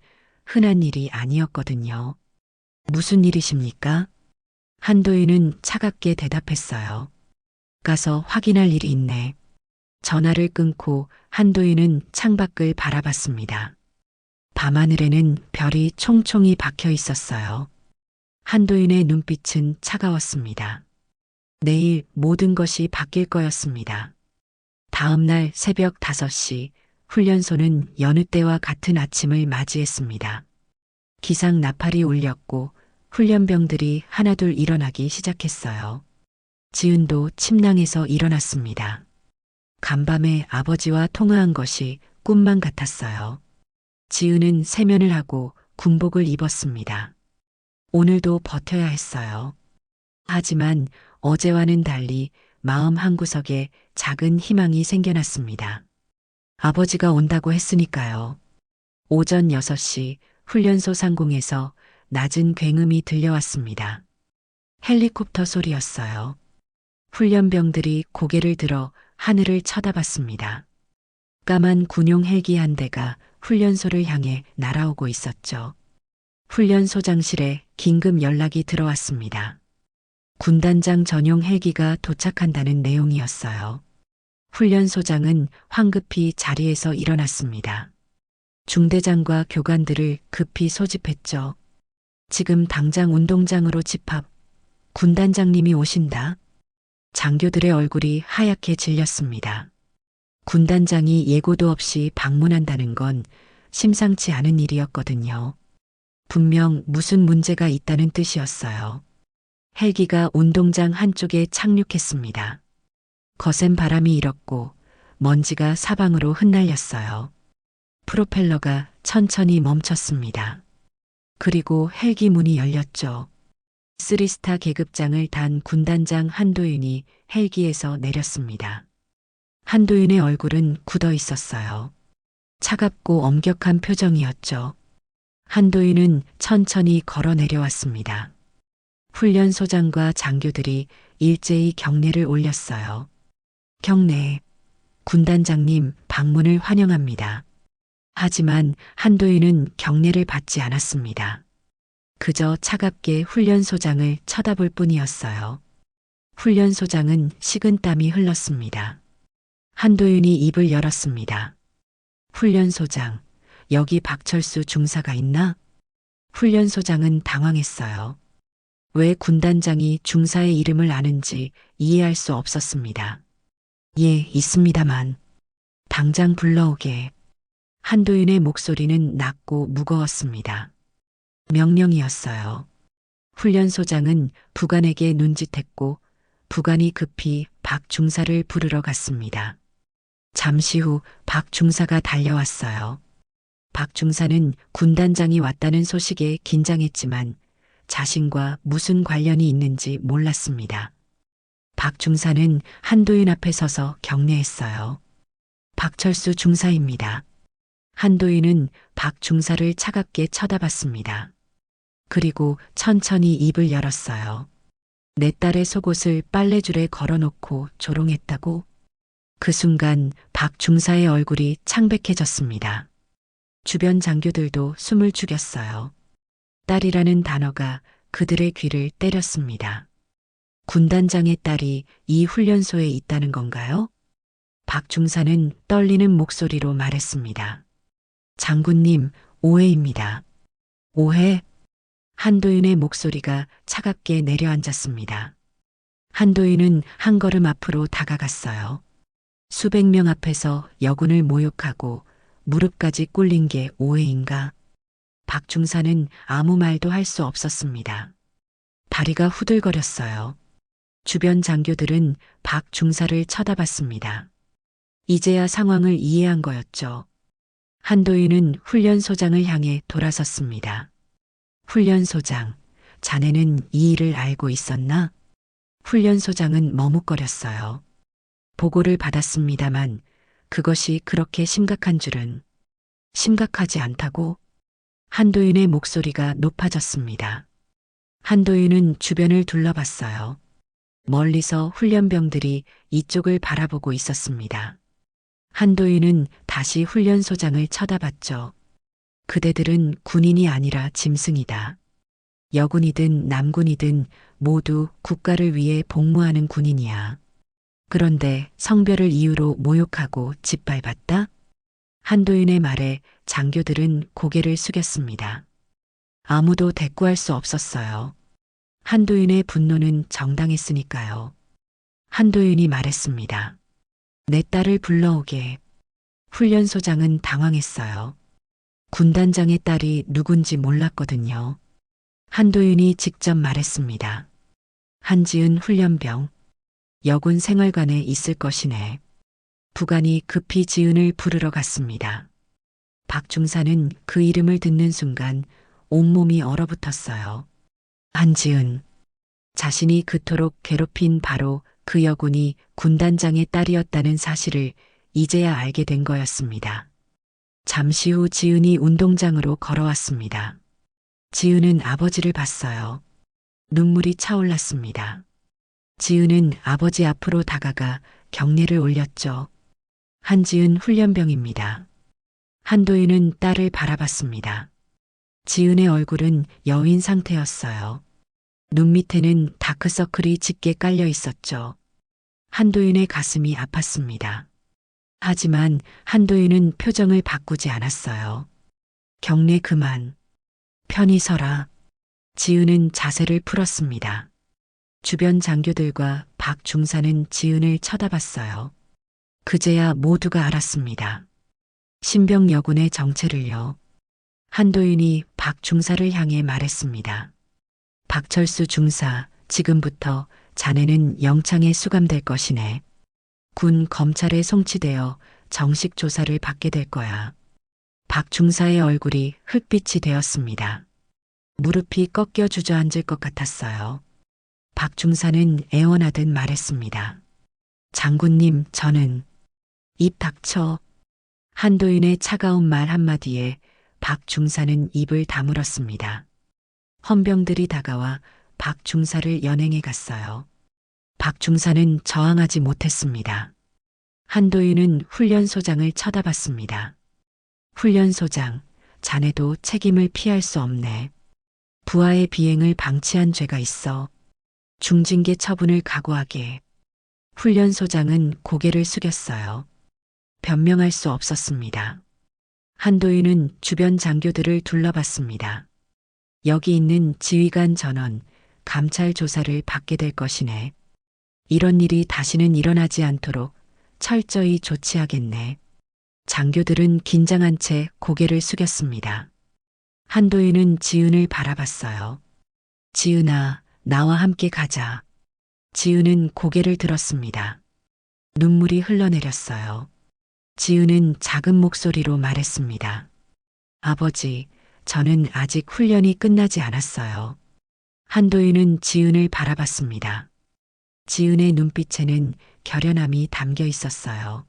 흔한 일이 아니었거든요. 무슨 일이십니까? 한도인은 차갑게 대답했어요. 가서 확인할 일이 있네. 전화를 끊고 한도인은 창밖을 바라봤습니다. 밤하늘에는 별이 총총히 박혀 있었어요. 한도인의 눈빛은 차가웠습니다. 내일 모든 것이 바뀔 거였습니다. 다음 날 새벽 5시 훈련소는 여느 때와 같은 아침을 맞이했습니다. 기상 나팔이 울렸고 훈련병들이 하나둘 일어나기 시작했어요. 지은도 침낭에서 일어났습니다. 간밤에 아버지와 통화한 것이 꿈만 같았어요. 지은은 세면을 하고 군복을 입었습니다. 오늘도 버텨야 했어요. 하지만 어제와는 달리 마음 한구석에 작은 희망이 생겨났습니다. 아버지가 온다고 했으니까요. 오전 6시 훈련소 상공에서 낮은 굉음이 들려왔습니다. 헬리콥터 소리였어요. 훈련병들이 고개를 들어 하늘을 쳐다봤습니다. 까만 군용 헬기 한 대가 훈련소를 향해 날아오고 있었죠. 훈련소장실에 긴급 연락이 들어왔습니다. 군단장 전용 헬기가 도착한다는 내용이었어요. 훈련소장은 황급히 자리에서 일어났습니다. 중대장과 교관들을 급히 소집했죠. 지금 당장 운동장으로 집합. 군단장님이 오신다. 장교들의 얼굴이 하얗게 질렸습니다. 군단장이 예고도 없이 방문한다는 건 심상치 않은 일이었거든요. 분명 무슨 문제가 있다는 뜻이었어요. 헬기가 운동장 한쪽에 착륙했습니다. 거센 바람이 일었고 먼지가 사방으로 흩날렸어요. 프로펠러가 천천히 멈췄습니다. 그리고 헬기 문이 열렸죠. 3스타 계급장을 단 군단장 한도윤이 헬기에서 내렸습니다. 한도윤의 얼굴은 굳어 있었어요. 차갑고 엄격한 표정이었죠. 한도윤은 천천히 걸어 내려왔습니다. 훈련소장과 장교들이 일제히 경례를 올렸어요. 경례. 군단장님 방문을 환영합니다. 하지만 한도윤은 경례를 받지 않았습니다. 그저 차갑게 훈련소장을 쳐다볼 뿐이었어요. 훈련소장은 식은땀이 흘렀습니다. 한도윤이 입을 열었습니다. 훈련소장, 여기 박철수 중사가 있나? 훈련소장은 당황했어요. 왜 군단장이 중사의 이름을 아는지 이해할 수 없었습니다. 예, 있습니다만. 당장 불러오게. 한도윤의 목소리는 낮고 무거웠습니다. 명령이었어요. 훈련소장은 부관에게 눈짓했고 부관이 급히 박 중사를 부르러 갔습니다. 잠시 후 박 중사가 달려왔어요. 박 중사는 군단장이 왔다는 소식에 긴장했지만 자신과 무슨 관련이 있는지 몰랐습니다. 박 중사는 한도윤 앞에 서서 경례했어요. 박철수 중사입니다. 한도윤은 박 중사를 차갑게 쳐다봤습니다. 그리고 천천히 입을 열었어요. 내 딸의 속옷을 빨래줄에 걸어놓고 조롱했다고? 그 순간 박 중사의 얼굴이 창백해졌습니다. 주변 장교들도 숨을 죽였어요. 딸이라는 단어가 그들의 귀를 때렸습니다. 군단장의 딸이 이 훈련소에 있다는 건가요? 박 중사는 떨리는 목소리로 말했습니다. 장군님, 오해입니다. 오해? 한도윤의 목소리가 차갑게 내려앉았습니다. 한도윤은 한 걸음 앞으로 다가갔어요. 수백 명 앞에서 여군을 모욕하고 무릎까지 꿇린 게 오해인가? 박 중사는 아무 말도 할 수 없었습니다. 다리가 후들거렸어요. 주변 장교들은 박 중사를 쳐다봤습니다. 이제야 상황을 이해한 거였죠. 한도윤은 훈련소장을 향해 돌아섰습니다. 훈련소장, 자네는 이 일을 알고 있었나? 훈련소장은 머뭇거렸어요. 보고를 받았습니다만 그것이 그렇게 심각한 줄은. 심각하지 않다고? 한도윤의 목소리가 높아졌습니다. 한도윤은 주변을 둘러봤어요. 멀리서 훈련병들이 이쪽을 바라보고 있었습니다. 한도윤은 다시 훈련소장을 쳐다봤죠. 그대들은 군인이 아니라 짐승이다. 여군이든 남군이든 모두 국가를 위해 복무하는 군인이야. 그런데 성별을 이유로 모욕하고 짓밟았다? 한도윤의 말에 장교들은 고개를 숙였습니다. 아무도 대꾸할 수 없었어요. 한도윤의 분노는 정당했으니까요. 한도윤이 말했습니다. 내 딸을 불러오게. 훈련소장은 당황했어요. 군단장의 딸이 누군지 몰랐거든요. 한도윤이 직접 말했습니다. 한지은 훈련병. 여군 생활관에 있을 것이네. 부관이 급히 지은을 부르러 갔습니다. 박중사는 그 이름을 듣는 순간 온몸이 얼어붙었어요. 한지은. 자신이 그토록 괴롭힌 바로 그 여군이 군단장의 딸이었다는 사실을 이제야 알게 된 거였습니다. 잠시 후 지은이 운동장으로 걸어왔습니다. 지은은 아버지를 봤어요. 눈물이 차올랐습니다. 지은은 아버지 앞으로 다가가 경례를 올렸죠. 한지은 훈련병입니다. 한도윤은 딸을 바라봤습니다. 지은의 얼굴은 여인 상태였어요. 눈 밑에는 다크서클이 짙게 깔려 있었죠. 한도윤의 가슴이 아팠습니다. 하지만 한도윤은 표정을 바꾸지 않았어요. 경례 그만. 편히 서라. 지은은 자세를 풀었습니다. 주변 장교들과 박 중사는 지은을 쳐다봤어요. 그제야 모두가 알았습니다. 신병 여군의 정체를요. 한도윤이 박 중사를 향해 말했습니다. 박철수 중사, 지금부터 자네는 영창에 수감될 것이네. 군 검찰에 송치되어 정식 조사를 받게 될 거야. 박 중사의 얼굴이 흙빛이 되었습니다. 무릎이 꺾여 주저앉을 것 같았어요. 박 중사는 애원하듯 말했습니다. 장군님, 저는. 입 닥쳐. 한도윤의 차가운 말 한마디에 박 중사는 입을 다물었습니다. 헌병들이 다가와 박 중사를 연행해 갔어요. 박 중사는 저항하지 못했습니다. 한도윤은 훈련소장을 쳐다봤습니다. 훈련소장, 자네도 책임을 피할 수 없네. 부하의 비행을 방치한 죄가 있어. 중징계 처분을 각오하게. 훈련소장은 고개를 숙였어요. 변명할 수 없었습니다. 한도윤은 주변 장교들을 둘러봤습니다. 여기 있는 지휘관 전원, 감찰 조사를 받게 될 것이네. 이런 일이 다시는 일어나지 않도록 철저히 조치하겠네. 장교들은 긴장한 채 고개를 숙였습니다. 한도윤은 지은을 바라봤어요. 지은아, 나와 함께 가자. 지은은 고개를 들었습니다. 눈물이 흘러내렸어요. 지은은 작은 목소리로 말했습니다. 아버지, 저는 아직 훈련이 끝나지 않았어요. 한도윤은 지은을 바라봤습니다. 지은의 눈빛에는 결연함이 담겨 있었어요.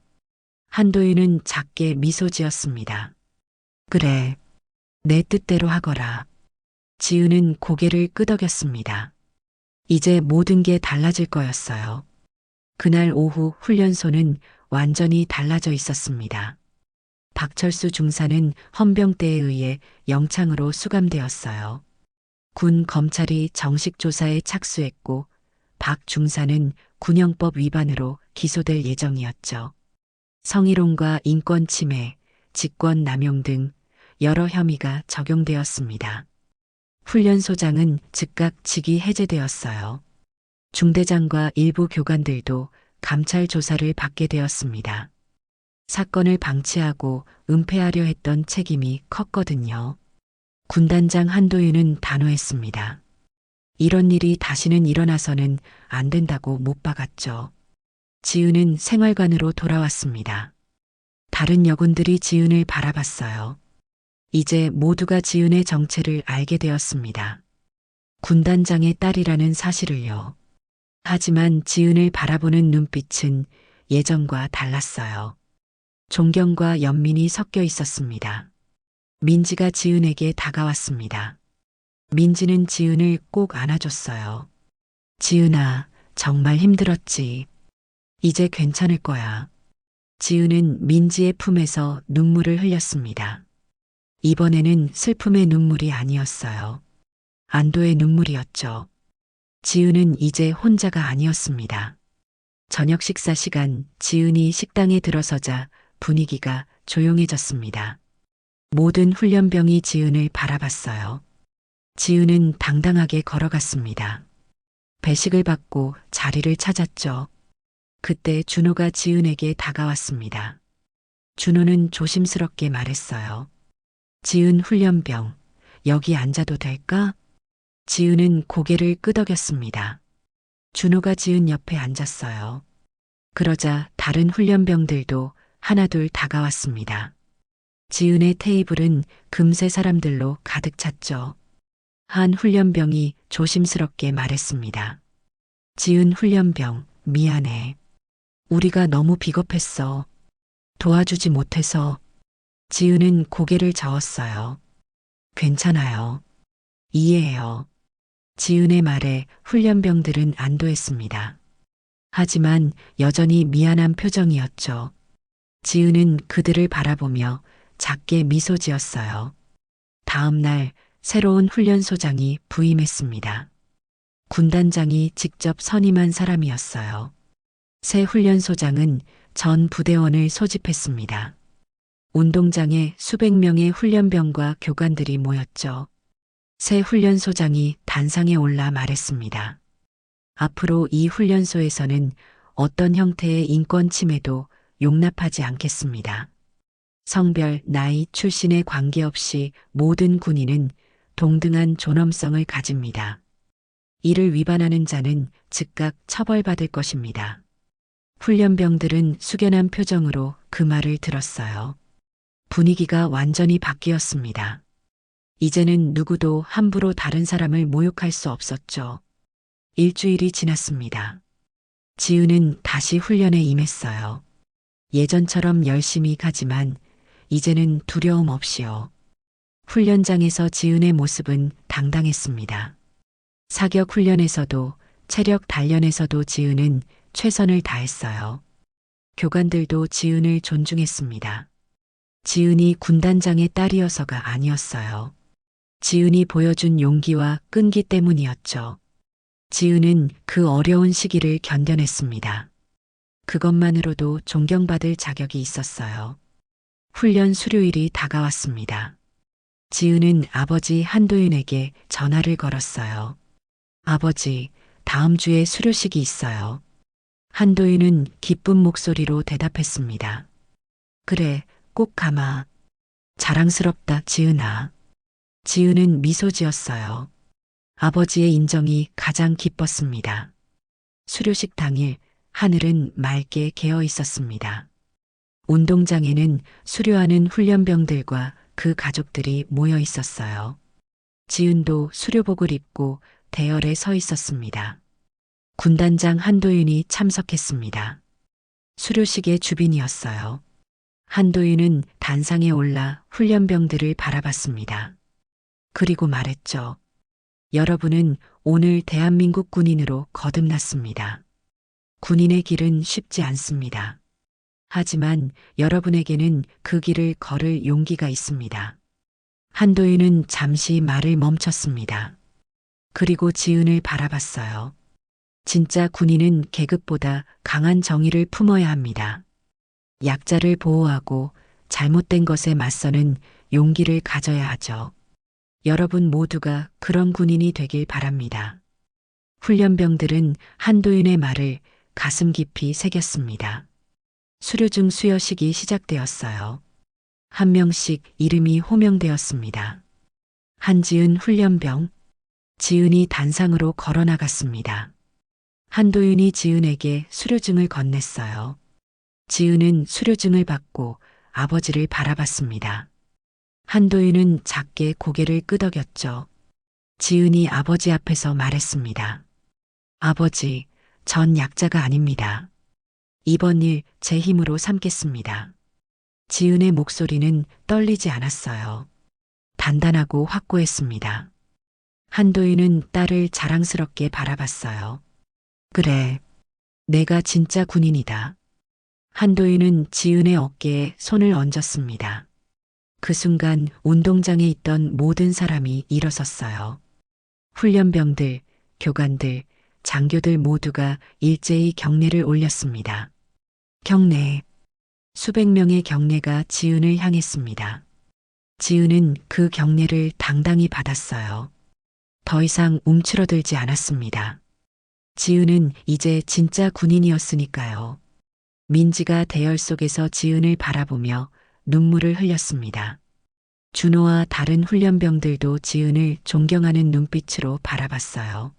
한도윤은 작게 미소 지었습니다. 그래, 내 뜻대로 하거라. 지은은 고개를 끄덕였습니다. 이제 모든 게 달라질 거였어요. 그날 오후 훈련소는 완전히 달라져 있었습니다. 박철수 중사는 헌병대에 의해 영창으로 수감되었어요. 군 검찰이 정식 조사에 착수했고 박 중사는 군형법 위반으로 기소될 예정이었죠. 성희롱과 인권 침해, 직권 남용 등 여러 혐의가 적용되었습니다. 훈련소장은 즉각 직위 해제되었어요. 중대장과 일부 교관들도 감찰 조사를 받게 되었습니다. 사건을 방치하고 은폐하려 했던 책임이 컸거든요. 군단장 한도윤은 단호했습니다. 이런 일이 다시는 일어나서는 안 된다고 못 박았죠. 지은은 생활관으로 돌아왔습니다. 다른 여군들이 지은을 바라봤어요. 이제 모두가 지은의 정체를 알게 되었습니다. 군단장의 딸이라는 사실을요. 하지만 지은을 바라보는 눈빛은 예전과 달랐어요. 존경과 연민이 섞여 있었습니다. 민지가 지은에게 다가왔습니다. 민지는 지은을 꼭 안아줬어요. 지은아, 정말 힘들었지. 이제 괜찮을 거야. 지은은 민지의 품에서 눈물을 흘렸습니다. 이번에는 슬픔의 눈물이 아니었어요. 안도의 눈물이었죠. 지은은 이제 혼자가 아니었습니다. 저녁 식사 시간 지은이 식당에 들어서자 분위기가 조용해졌습니다. 모든 훈련병이 지은을 바라봤어요. 지은은 당당하게 걸어갔습니다. 배식을 받고 자리를 찾았죠. 그때 준호가 지은에게 다가왔습니다. 준호는 조심스럽게 말했어요. 지은 훈련병, 여기 앉아도 될까? 지은은 고개를 끄덕였습니다. 준호가 지은 옆에 앉았어요. 그러자 다른 훈련병들도 하나둘 다가왔습니다. 지은의 테이블은 금세 사람들로 가득 찼죠. 한 훈련병이 조심스럽게 말했습니다. 지은 훈련병, 미안해. 우리가 너무 비겁했어. 도와주지 못해서. 지은은 고개를 저었어요. 괜찮아요. 이해해요. 지은의 말에 훈련병들은 안도했습니다. 하지만 여전히 미안한 표정이었죠. 지은은 그들을 바라보며 작게 미소 지었어요. 다음 날 새로운 훈련소장이 부임했습니다. 군단장이 직접 선임한 사람이었어요. 새 훈련소장은 전 부대원을 소집했습니다. 운동장에 수백 명의 훈련병과 교관들이 모였죠. 새 훈련소장이 단상에 올라 말했습니다. 앞으로 이 훈련소에서는 어떤 형태의 인권 침해도 용납하지 않겠습니다. 성별, 나이, 출신에 관계없이 모든 군인은 동등한 존엄성을 가집니다. 이를 위반하는 자는 즉각 처벌받을 것입니다. 훈련병들은 숙연한 표정으로 그 말을 들었어요. 분위기가 완전히 바뀌었습니다. 이제는 누구도 함부로 다른 사람을 모욕할 수 없었죠. 일주일이 지났습니다. 지은은 다시 훈련에 임했어요. 예전처럼 열심히 가지만 이제는 두려움 없이요. 훈련장에서 지은의 모습은 당당했습니다. 사격 훈련에서도 체력 단련에서도 지은은 최선을 다했어요. 교관들도 지은을 존중했습니다. 지은이 군단장의 딸이어서가 아니었어요. 지은이 보여준 용기와 끈기 때문이었죠. 지은은 그 어려운 시기를 견뎌냈습니다. 그것만으로도 존경받을 자격이 있었어요. 훈련 수료일이 다가왔습니다. 지은은 아버지 한도윤에게 전화를 걸었어요. 아버지, 다음 주에 수료식이 있어요. 한도윤은 기쁜 목소리로 대답했습니다. 그래, 꼭 가마. 자랑스럽다, 지은아. 지은은 미소 지었어요. 아버지의 인정이 가장 기뻤습니다. 수료식 당일 하늘은 맑게 개어 있었습니다. 운동장에는 수료하는 훈련병들과 그 가족들이 모여 있었어요. 지은도 수료복을 입고 대열에 서 있었습니다. 군단장 한도윤이 참석했습니다. 수료식의 주빈이었어요. 한도윤은 단상에 올라 훈련병들을 바라봤습니다. 그리고 말했죠. 여러분은 오늘 대한민국 군인으로 거듭났습니다. 군인의 길은 쉽지 않습니다. 하지만 여러분에게는 그 길을 걸을 용기가 있습니다. 한도윤은 잠시 말을 멈췄습니다. 그리고 지은을 바라봤어요. 진짜 군인은 계급보다 강한 정의를 품어야 합니다. 약자를 보호하고 잘못된 것에 맞서는 용기를 가져야 하죠. 여러분 모두가 그런 군인이 되길 바랍니다. 훈련병들은 한도윤의 말을 가슴 깊이 새겼습니다. 수료중 수여식이 시작되었어요. 한 명씩 이름이 호명되었습니다. 한지은 훈련병, 지은이 단상으로 걸어나갔습니다. 한도윤이 지은에게 수료증을 건넸어요. 지은은 수료증을 받고 아버지를 바라봤습니다. 한도윤은 작게 고개를 끄덕였죠. 지은이 아버지 앞에서 말했습니다. 아버지, 전 약자가 아닙니다. 이번 일 제 힘으로 삼겠습니다. 지은의 목소리는 떨리지 않았어요. 단단하고 확고했습니다. 한도윤은 딸을 자랑스럽게 바라봤어요. 그래, 내가 진짜 군인이다. 한도윤은 지은의 어깨에 손을 얹었습니다. 그 순간 운동장에 있던 모든 사람이 일어섰어요. 훈련병들, 교관들, 장교들 모두가 일제히 경례를 올렸습니다. 경례. 수백 명의 경례가 지은을 향했습니다. 지은은 그 경례를 당당히 받았어요. 더 이상 움츠러들지 않았습니다. 지은은 이제 진짜 군인이었으니까요. 민지가 대열 속에서 지은을 바라보며 눈물을 흘렸습니다. 준호와 다른 훈련병들도 지은을 존경하는 눈빛으로 바라봤어요.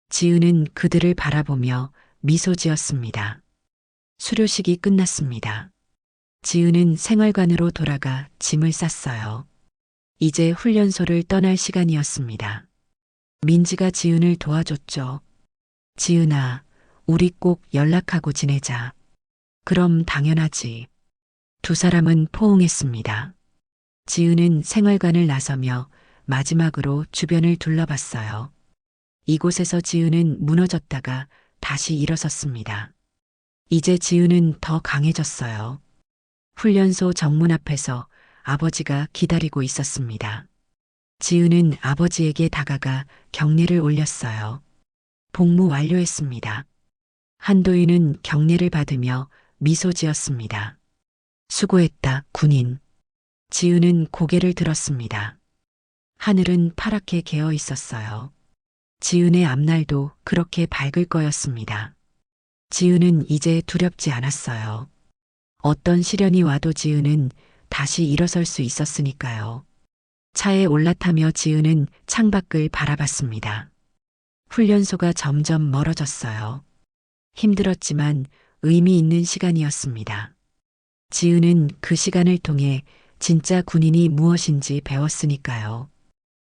지은은 그들을 바라보며 미소 지었습니다. 수료식이 끝났습니다. 지은은 생활관으로 돌아가 짐을 쌌어요. 이제 훈련소를 떠날 시간이었습니다. 민지가 지은을 도와줬죠. 지은아, 우리 꼭 연락하고 지내자. 그럼 당연하지. 두 사람은 포옹했습니다. 지은은 생활관을 나서며 마지막으로 주변을 둘러봤어요. 이곳에서 지은은 무너졌다가 다시 일어섰습니다. 이제 지은은 더 강해졌어요. 훈련소 정문 앞에서 아버지가 기다리고 있었습니다. 지은은 아버지에게 다가가 경례를 올렸어요. 복무 완료했습니다. 한도인은 경례를 받으며 미소 지었습니다. 수고했다, 군인. 지은은 고개를 들었습니다. 하늘은 파랗게 개어 있었어요. 지은의 앞날도 그렇게 밝을 거였습니다. 지은은 이제 두렵지 않았어요. 어떤 시련이 와도 지은은 다시 일어설 수 있었으니까요. 차에 올라타며 지은은 창밖을 바라봤습니다. 훈련소가 점점 멀어졌어요. 힘들었지만 의미 있는 시간이었습니다. 지은은 그 시간을 통해 진짜 군인이 무엇인지 배웠으니까요.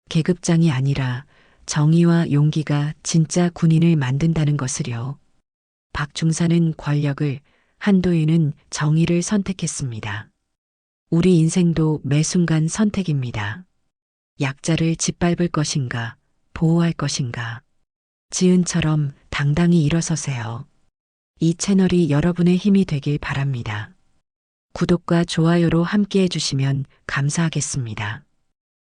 계급장이 아니라 정의와 용기가 진짜 군인을 만든다는 것을요. 박중사는 권력을, 한도인은 정의를 선택했습니다. 우리 인생도 매 순간 선택입니다. 약자를 짓밟을 것인가, 보호할 것인가. 지은처럼 당당히 일어서세요. 이 채널이 여러분의 힘이 되길 바랍니다. 구독과 좋아요로 함께 해주시면 감사하겠습니다.